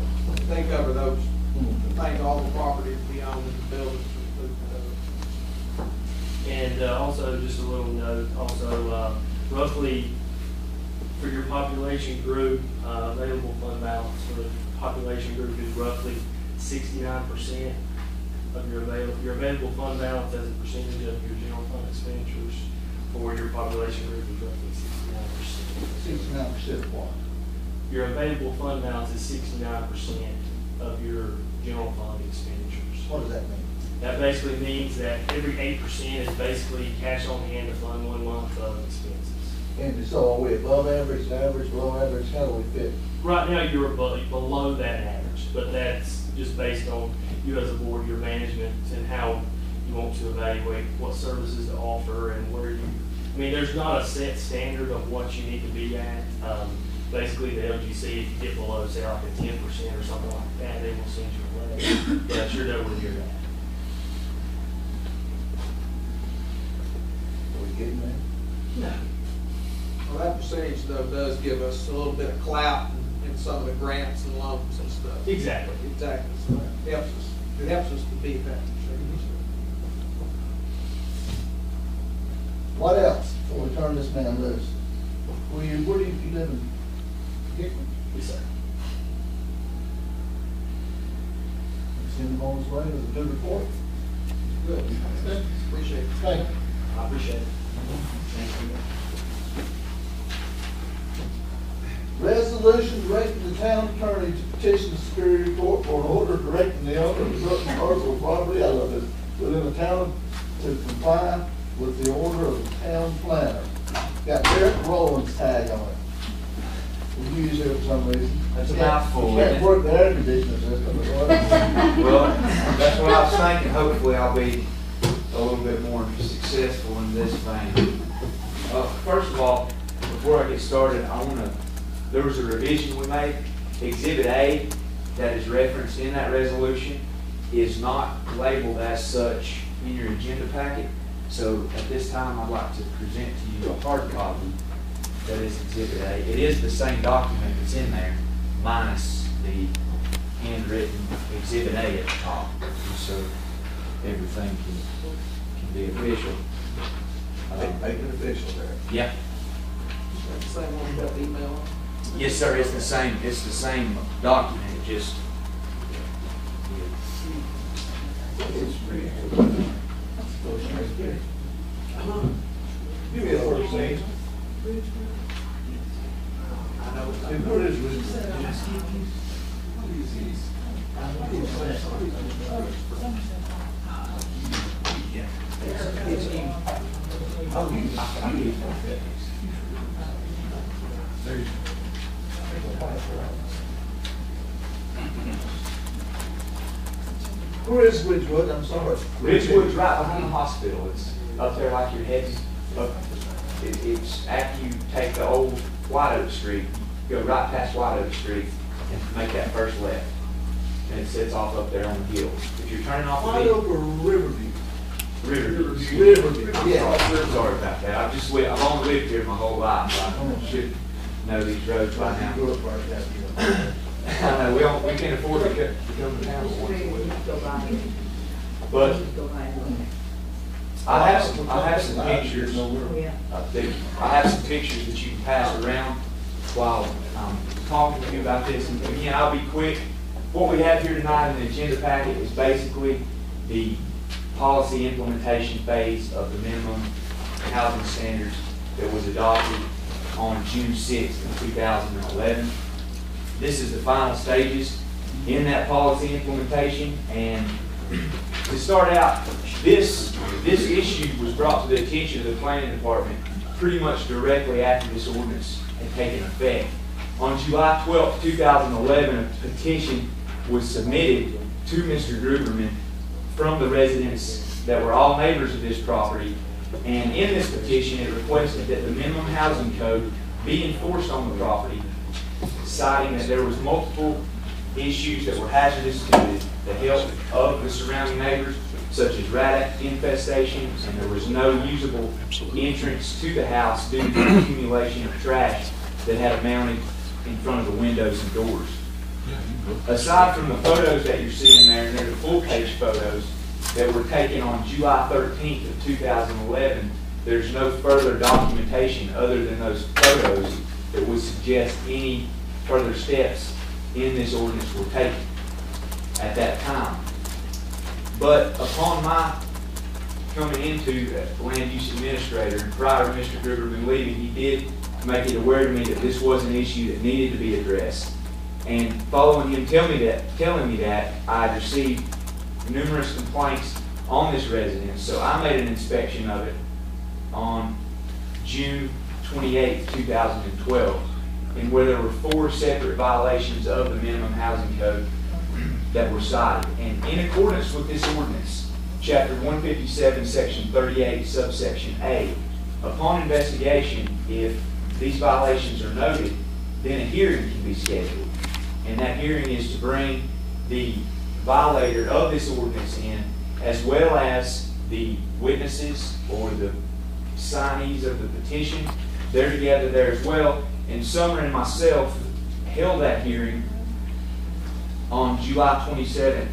They cover those Mm-hmm. things, all the properties we own in the buildings. And also, just a little note, also roughly for your population group, available fund balance for the population group is roughly 69% of your available fund balance as a percentage of your general fund expenditures for your population group is roughly 69%. 69% of what? Your available fund balance is 69% of your general fund expenditures. What does that mean? That basically means that every 8% is basically cash on hand to fund 1 month of expenses. And so are we above average, average, below average? How do we fit? Right now, you're below that average, but that's just based on you as a board, your management, and how you want to evaluate what services to offer and where you. I mean, there's not a set standard of what you need to be at. Basically, the LGC, if you get below, say, like a 10% or something like that, they will send you a letter. But you're know where you're at. Are we getting there? No. Well, that percentage though does give us a little bit of clout in in some of the grants and loans and stuff. Exactly. Exactly, so it helps us to be that. What else before we turn this man loose? Where do you live in? Hickman? Yes, sir. Send him on his way with a good report. Good. Appreciate it. Thank you. I appreciate it. Thank you. Resolution directing the town attorney to petition the Superior Court for an order directing the owner of certain parcel of property, I love this, within the town to comply with the order of the town planner. Got Derek Rowland's tag on it. We use it for some reason. That's a You can't- mouthful, You can't isn't it? work the air conditioner system, but what? Well, that's what I was thinking. Hopefully I'll be a little bit more successful in this vein. First of all, before I get started, there was a revision we made. Exhibit A that is referenced in that resolution is not labeled as such in your agenda packet. So at this time, I'd like to present to you a hard copy that is Exhibit A. It is the same document that's in there, minus the handwritten Exhibit A at the top, so everything can be official. Make it official there. Yeah. Same one you got the email on? Yes, sir. It's the same document. It just. Give me a first name. I know it's not. What is it? Where is Ridgewood? I'm sorry. Ridgewood's right behind the hospital. It's up there like you're heading up. It's after you take the old White Oak Street, go right past White Oak Street and make that first left. And it sits off up there on the hill. If you're turning off White Oak or Riverview? Riverview. Riverview, yeah. Sorry about that. I've only lived here my whole life. I should know these roads by now. Grew up right there. I know, we can't afford to come to town once a week. But I have some pictures. I have some pictures that you can pass around while I'm talking to you about this. And again, I'll be quick. What we have here tonight in the agenda packet is basically the policy implementation phase of the minimum housing standards that was adopted on June 6th of 2011. This is the final stages in that policy implementation, and to start out, this issue was brought to the attention of the planning department pretty much directly after this ordinance had taken effect. On July 12th, 2011, a petition was submitted to Mr. Gruberman from the residents that were all neighbors of this property, and in this petition it requested that the minimum housing code be enforced on the property, citing that there was multiple issues that were hazardous to the health of the surrounding neighbors, such as rat infestation, and there was no usable entrance to the house due to the accumulation of trash that had mounted in front of the windows and doors. Aside from the photos that you're seeing there, and they're the full page photos that were taken on July 13th of 2011, there's no further documentation other than those photos that would suggest any further steps in this ordinance were taken at that time. But upon my coming into the land use administrator, and prior to Mr. Gruberman leaving, he did make it aware to me that this was an issue that needed to be addressed. And following him telling me that, I received numerous complaints on this residence. So I made an inspection of it on June 28, 2012, and where there were 4 separate violations of the minimum housing code that were cited. And in accordance with this ordinance, Chapter 157, Section 38, subsection A, upon investigation, if these violations are noted, then a hearing can be scheduled. And that hearing is to bring the violator of this ordinance in, as well as the witnesses or the signees of the petition. They're together there as well. And Summer and myself held that hearing on July 27,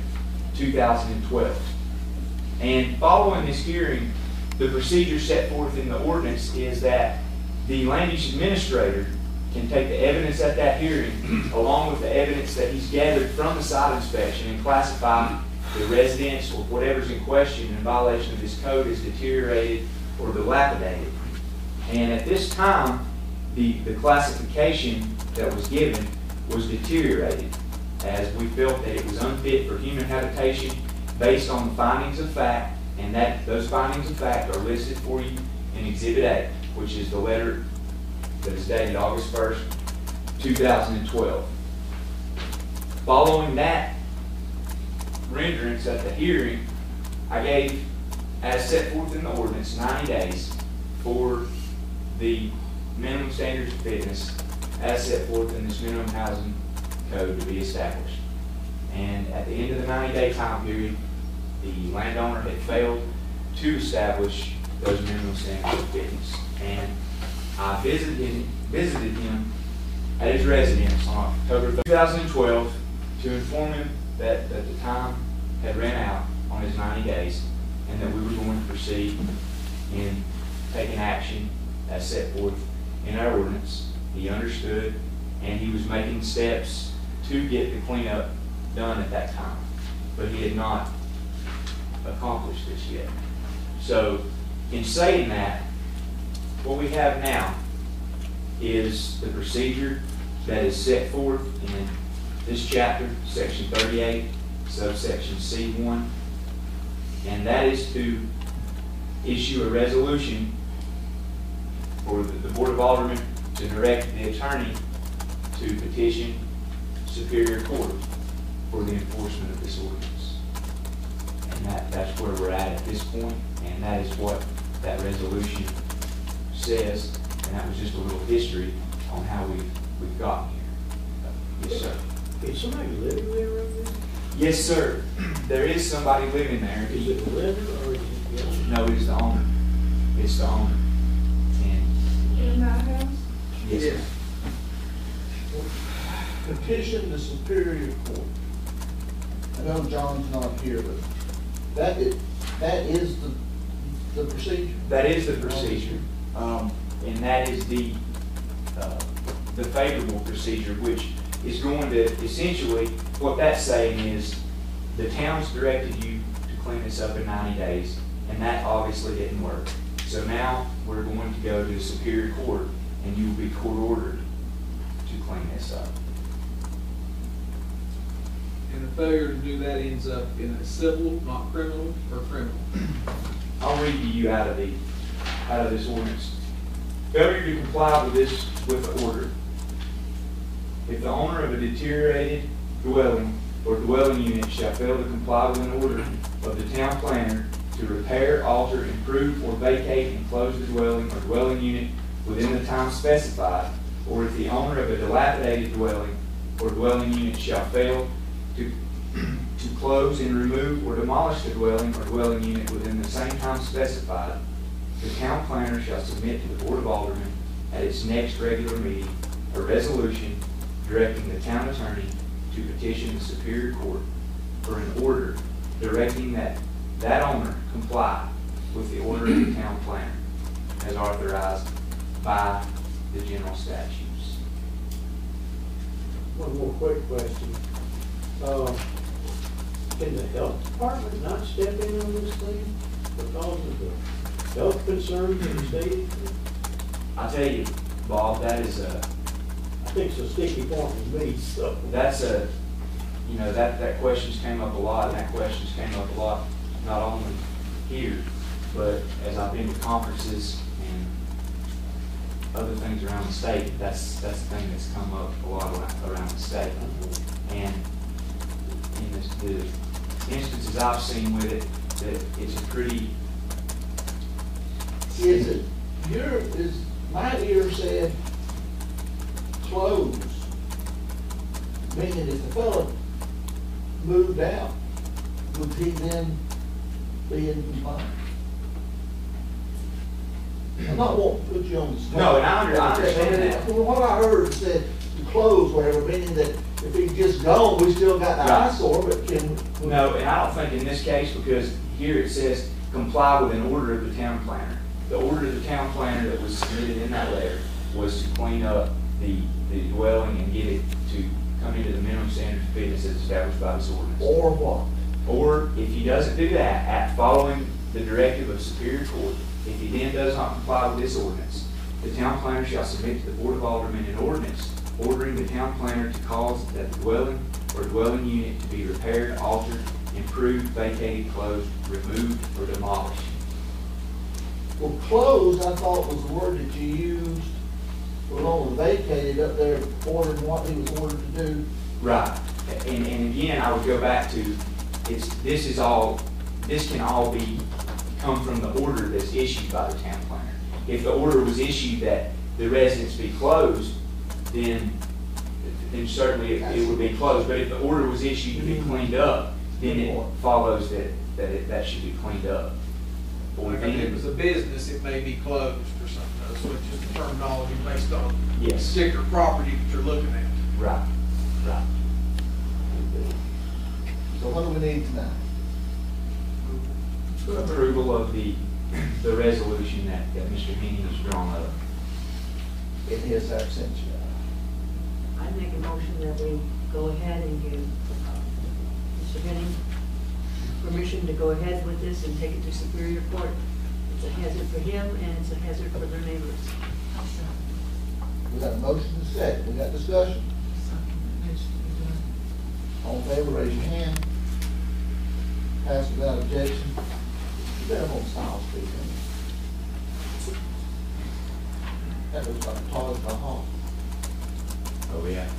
2012. And following this hearing, the procedure set forth in the ordinance is that the land use administrator can take the evidence at that hearing along with the evidence that he's gathered from the site inspection and classify the residence or whatever's in question in violation of this code as deteriorated or dilapidated. And at this time, the classification that was given was deteriorated, as we felt that it was unfit for human habitation based on the findings of fact, and that those findings of fact are listed for you in Exhibit A, which is the letter that is dated August 1st, 2012. Following that renderance at the hearing, I gave, as set forth in the ordinance, 90 days for the minimum standards of fitness as set forth in this minimum housing code to be established. And at the end of the 90-day time period, the landowner had failed to establish those minimum standards of fitness. And I visited him at his residence on October 2012 to inform him that the time had ran out on his 90 days and that we were going to proceed in taking action as set forth in our ordinance. He understood, and he was making steps to get the cleanup done at that time, but he had not accomplished this yet. So in saying that, what we have now is the procedure that is set forth in this chapter, section 38, subsection C1, and that is to issue a resolution for the Board of Aldermen to direct the attorney to petition Superior Court for the enforcement of this ordinance. And that's where we're at this point, and that is what that resolution says, and that was just a little history on how we've gotten here. Yes, sir. Is somebody living there right now? Yes, sir. There is somebody living there. Is it the lender or is it the owner? No, it's the owner. It's the owner. And In that house? yes, sir. Petition the Superior Court. I know John's not here, but that is the procedure. That is the procedure, and that is the favorable procedure, which is going to essentially, what that's saying is the town's directed you to clean this up in 90 days, and that obviously didn't work. So now we're going to go to the Superior Court, and you will be court ordered to clean this up. And the failure to do that ends up in a civil, not criminal, or criminal. I'll read to you out of this ordinance. Failure to comply with the order. If the owner of a deteriorated dwelling or dwelling unit shall fail to comply with an order of the town planner to repair, alter, improve, or vacate and close the dwelling or dwelling unit within the time specified, or if the owner of a dilapidated dwelling or dwelling unit shall fail to close and remove or demolish the dwelling or dwelling unit within the same time specified, the town planner shall submit to the Board of Aldermen at its next regular meeting a resolution directing the town attorney to petition the Superior Court for an order directing that owner comply with the order of the town planner as authorized by the general statutes. One more quick question. Can the health department not step in on this thing because of the health concerns in the state? I tell you, Bob, that is I think it's a sticky point with me, so. that's that questions came up a lot, and that questions came up a lot, not only here, but as I've been to conferences and other things around the state, that's the thing that's come up a lot around the state. And in the instances I've seen with it, that it's a pretty... My ear said close, meaning if the fellow moved out, would he then be in compliance? I'm not wanting to put you on the spot. No, and I understand that. Well, what I heard said to close, whatever, meaning that if he's just gone, we still got the Right. eyesore, but can we? No, and I don't think in this case, because here it says comply with an order of the town planner. The order of the town planner that was submitted in that letter was to clean up the dwelling and get it to come into the minimum standard of fitness as established by this ordinance. Or what? Or if he doesn't do that, at following the directive of Superior Court, if he then does not comply with this ordinance, the town planner shall submit to the Board of Aldermen an ordinance ordering the town planner to cause that the dwelling or dwelling unit to be repaired, altered, improved, vacated, closed, removed, or demolished. Well, closed, I thought was the word that you used, along with vacated up there, ordering what he was ordered to do. Right. And again, I would go back to, this can all come from the order that's issued by the town planner. If the order was issued that the residence be closed, then certainly it would be closed. But if the order was issued to be cleaned up, then it follows that should be cleaned up. Or Like if it was a business, it may be closed or something. So it's just terminology based on yes, particular property that you're looking at. right, right. So what do we need tonight? Approval of the resolution that Mr. Henning has drawn up. In his absence, I'd make a motion that we go ahead and give Mr. Henning permission to go ahead with this and take it to Superior Court. It's a hazard for him and it's a hazard for their neighbors. we got a motion to second, we got discussion. All in favor, raise your hand. Pass without objection. You better hold style speak. That looks like a toilet by hall. Oh, yeah.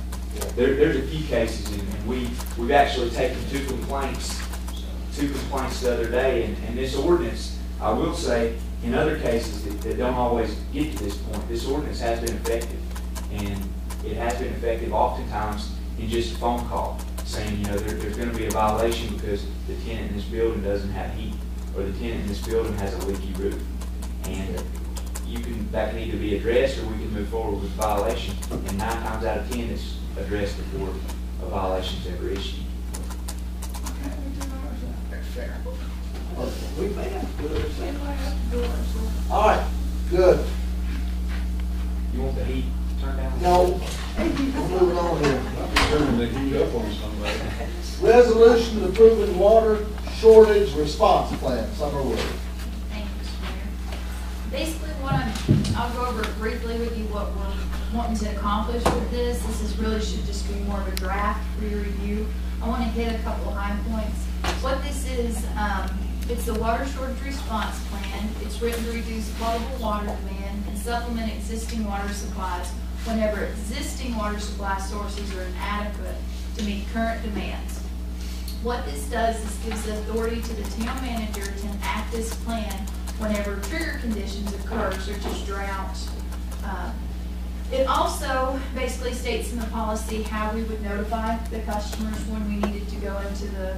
There's a few cases, and we've actually taken two complaints the other day, and this ordinance, I will say, in other cases that don't always get to this point, this ordinance has been effective, and it has been effective oftentimes in just a phone call, saying, you know, there's going to be a violation because the tenant in this building doesn't have heat, or the tenant in this building has a leaky roof, and that can either be addressed or we can move forward with violation, and 9 times out of 10 it's addressed before a violation's ever issued. That's fair. We may have to do it. We might have to do it. All right, good. You want the heat turned down? No, we're moving on here. Turning the heat up on somebody. Resolution approving water shortage response plan, Summer Wood. Thank you, Mr. Mayor. Basically, I'll go over briefly with you what we're wanting to accomplish with this. This really should just be more of a draft for your review. I want to hit a couple of high points. What this is, it's the water shortage response plan. It's written to reduce potable water demand and supplement existing water supplies whenever existing water supply sources are inadequate to meet current demands. What this does is gives authority to the town manager to enact this plan whenever trigger conditions occur, such as drought. It also basically states in the policy how we would notify the customers when we needed to go into the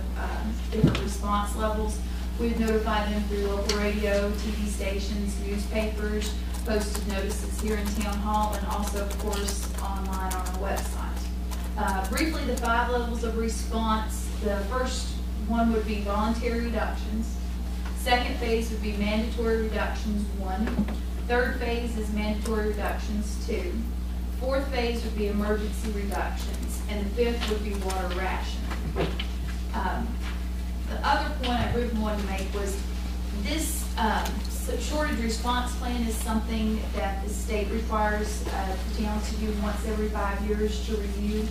different response levels. We would notify them through local radio, TV stations, newspapers, posted notices here in Town Hall, and also, of course, online on our website. Briefly, the 5 levels of response. The first one would be voluntary reductions. Second phase would be mandatory reductions 1. Third phase is mandatory reductions 2. Fourth phase would be emergency reductions. And the 5th would be water rationing. The other point I really wanted to make was this shortage response plan is something that the state requires the towns to do once every 5 years to review.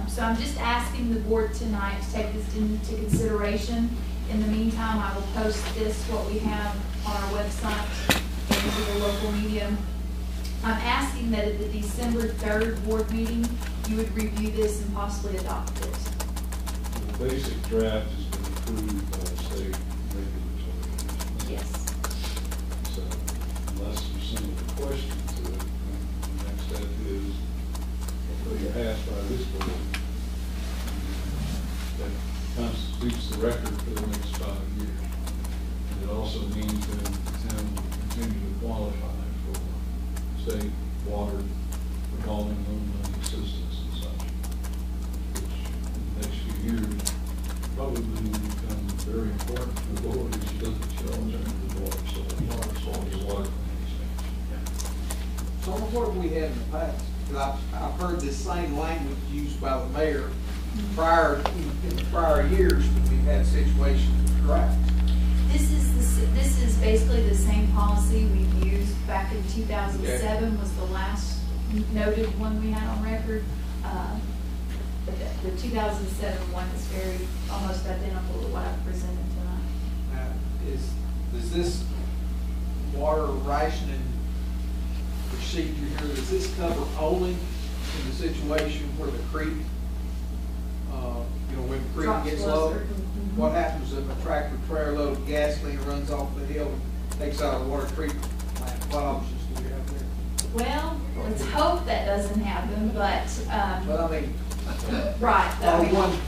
So I'm just asking the board tonight to take this into consideration. In the meantime, I will post this, what we have on our website and to the local media. I'm asking that at the December 3rd board meeting, you would review this and possibly adopt it. The basic draft has been approved by the state regulatory agencies. Yes. So unless there's some question to it, the next step is hopefully passed by this board. That constitutes the record for the next 5 years. And it also means that the town will continue to qualify for, say, water revolving loan money assistance and such, which in the next few years probably will become very important for the board as you look at your alternative water source, water plant expansion. So what have we had in the past? Because I've heard this same language used by the mayor in the prior years when we've had situations with drought. This is basically the same policy we've used back in 2007 was the last noted one we had on record. But the 2007 one is very, almost identical to what I've presented tonight. Does this water rationing procedure here, does this cover only in the situation where the creek, when the creek gets low? What happens if a tractor trailer load of gasoline runs off the hill and takes out a water treatment plant? What options do we have there? Well, let's hope that doesn't happen, but, But I mean, right.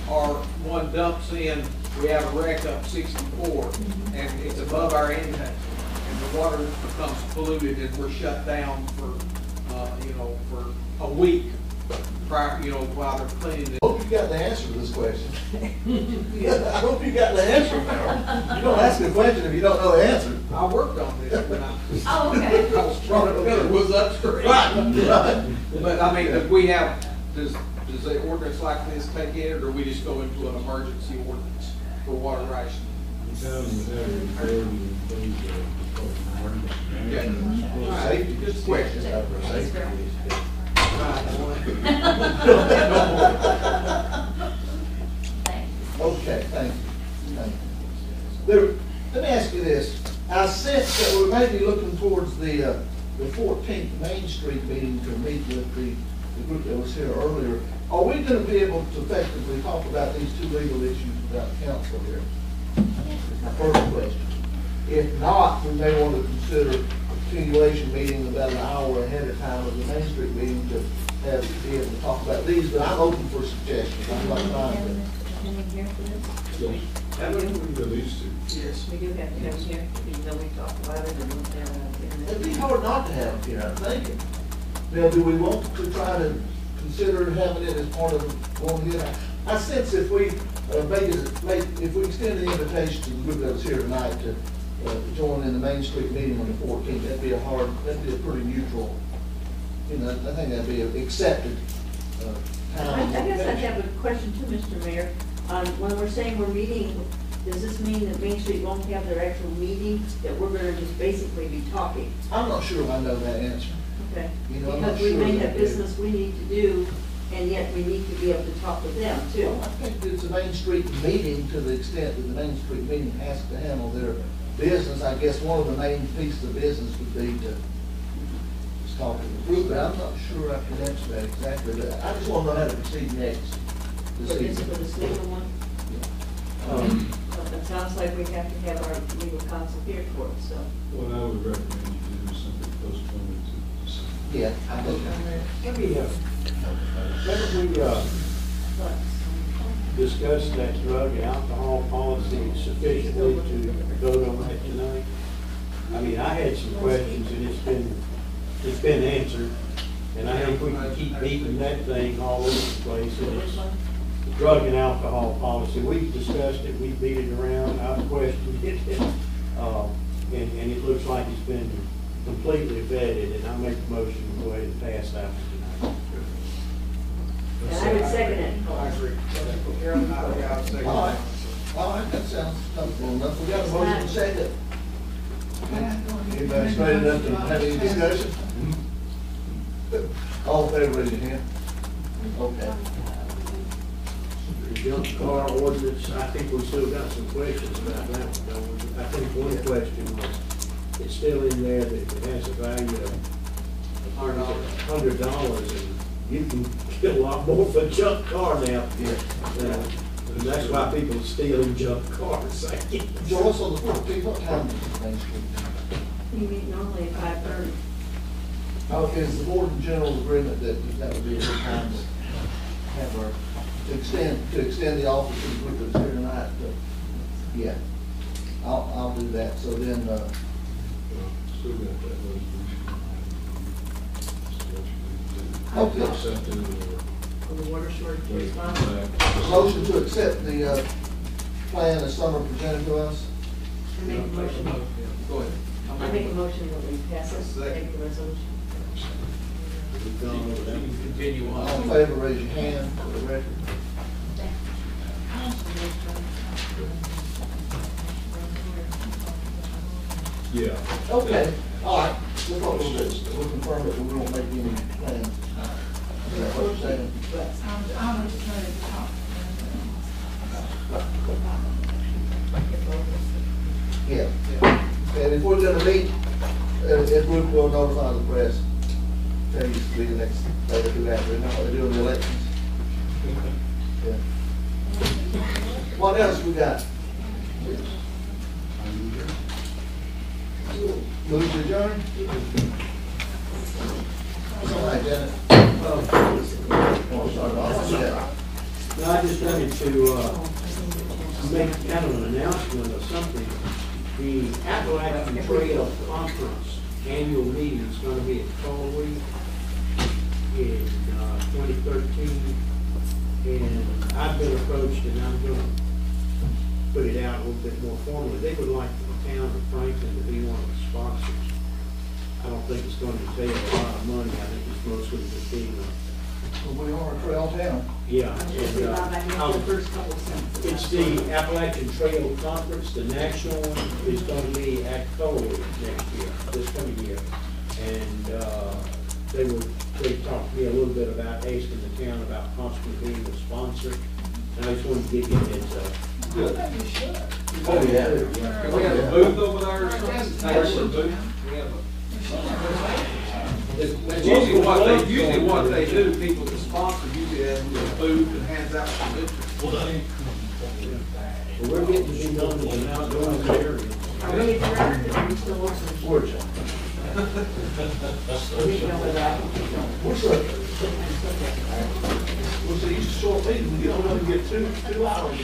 or one dumps in, we have a wreck up 64, and it's above our intake, and the water becomes polluted, and we're shut down for, for a week prior, while they're cleaning it. I hope you got the answer to this question. I hope you got the answer, Merrill. You don't ask a question if you don't know the answer. I worked on this when I. Oh, okay. I was trying to it was upstream. Right. But I mean, if we have, does the ordinance like this take it, or do we just go into an emergency ordinance for water rationing? The town would have the authority to impose a emergency. Yeah. All right, just a question. Okay, thank you. Let me ask you this. I sense that we may be looking towards the 14th Main Street meeting to meet with the group that was here earlier. Are we going to be able to effectively talk about these two legal issues without counsel here? That's my first question. If not, we may want to consider a continuation meeting about an hour ahead of time of the Main Street meeting to be able to talk about these, but I'm open for suggestions. I'm not trying to. Can we hear for this? Yes. We do have to have here, even though we talked about it and looked at it. It'd be hard not to have it here, I'm thinking. Now, do we want to try to consider having it as part of one here? I sense if we if we extend the invitation to the group that was here tonight to join in the Main Street meeting on the 14th, that'd be a pretty neutral, I think that'd be an accepted time. I guess I have a question too, Mr. Mayor. When we're saying we're meeting, does this mean that Main Street won't have their actual meeting, that we're gonna just basically be talking? I'm not sure I know that answer. Okay. I'm not Because we sure may that have business we need to do, and yet we need to be able to talk with them too. Well, I think it's a Main Street meeting to the extent that the Main Street meeting has to handle their business. I guess one of the main pieces of business would be to just talk to the group, but I'm not sure I can answer that exactly. But I just want to know how to proceed next. For this legal one? It sounds like we have to have our legal counsel here for it, so. What I would recommend you do is simply postpone it to December. Yeah, I think. Haven't we discussed that drug and alcohol policy sufficiently to vote on that tonight? I mean, I had some questions and it's been answered, and I think we can keep beating that thing all over the place. And it's the drug and alcohol policy. We've discussed it, we beat it around, I've questioned it, and it looks like it's been completely vetted, and I make the motion to go ahead and pass that one tonight. And I would second it. I agree. All right, that sounds comfortable enough. We got a motion second. Anybody straight enough to have any discussion? All in favor, raise your hand. Okay. The junk car ordinance, I think we still got some questions about that one, don't we? I think one question was, it's still in there that it has a value of $100, and you can get a lot more for a junk car now. And that's why people are stealing junk cars. Joyce, on the 14th, what time is Main Street? You meet normally at 5:30. Okay, is the board in general agreement that would be a good time to have our, to extend the offer to the group that's here tonight? Yeah, I'll do that. So then, still got that resolution. Okay. Accept it or. On the water shortage Wait, response. Motion to accept the, plan as Summer presented to us. I make a motion. Go ahead. I make a motion that we pass this, Second. take the resolution. We've gone over that. Continue All in on. favor, raise your hand for the record. Yeah. Okay, all right, that's what we'll do. We'll confirm it, but we won't make any plans. Is that what you're saying? I'm just trying to talk. Yeah. And if we're gonna meet, if we'll notify the press, tell you to be the next day to do that, we know how they're doing the elections. Yeah. What else we got? Move to adjourn? All right, Janet. Oh, sorry, Bob. Yeah. No, I just wanted to, make kind of an announcement of something. The Appalachian Trail Conference annual meeting is gonna be at Coal Week in, 2013. And I've been approached, and I'm gonna put it out a little bit more formally. They would like the town of Franklin to be one of the sponsors. I don't think it's going to take a lot of money. I think it's mostly just being We are a trail town. yeah. Just about that, And, the first couple sentences. it's the Appalachian Trail Conference. The national one is going to be at Coal next year, this coming year. And they talked to me a little bit about asking the town about possibly being a sponsor. And I just wanted to give you a heads up. Good. Oh, yeah. We have a booth over there or something? There's a booth. We have a. That's usually what they do, people that sponsor usually have a booth and hands out some literature. Well, we're getting to be known as an outdoor area. Are we adjourned, or are we still working? We're adjourned. We can go with that. What's up? Well, see, it's a short meeting, we don't want to get 2 hours.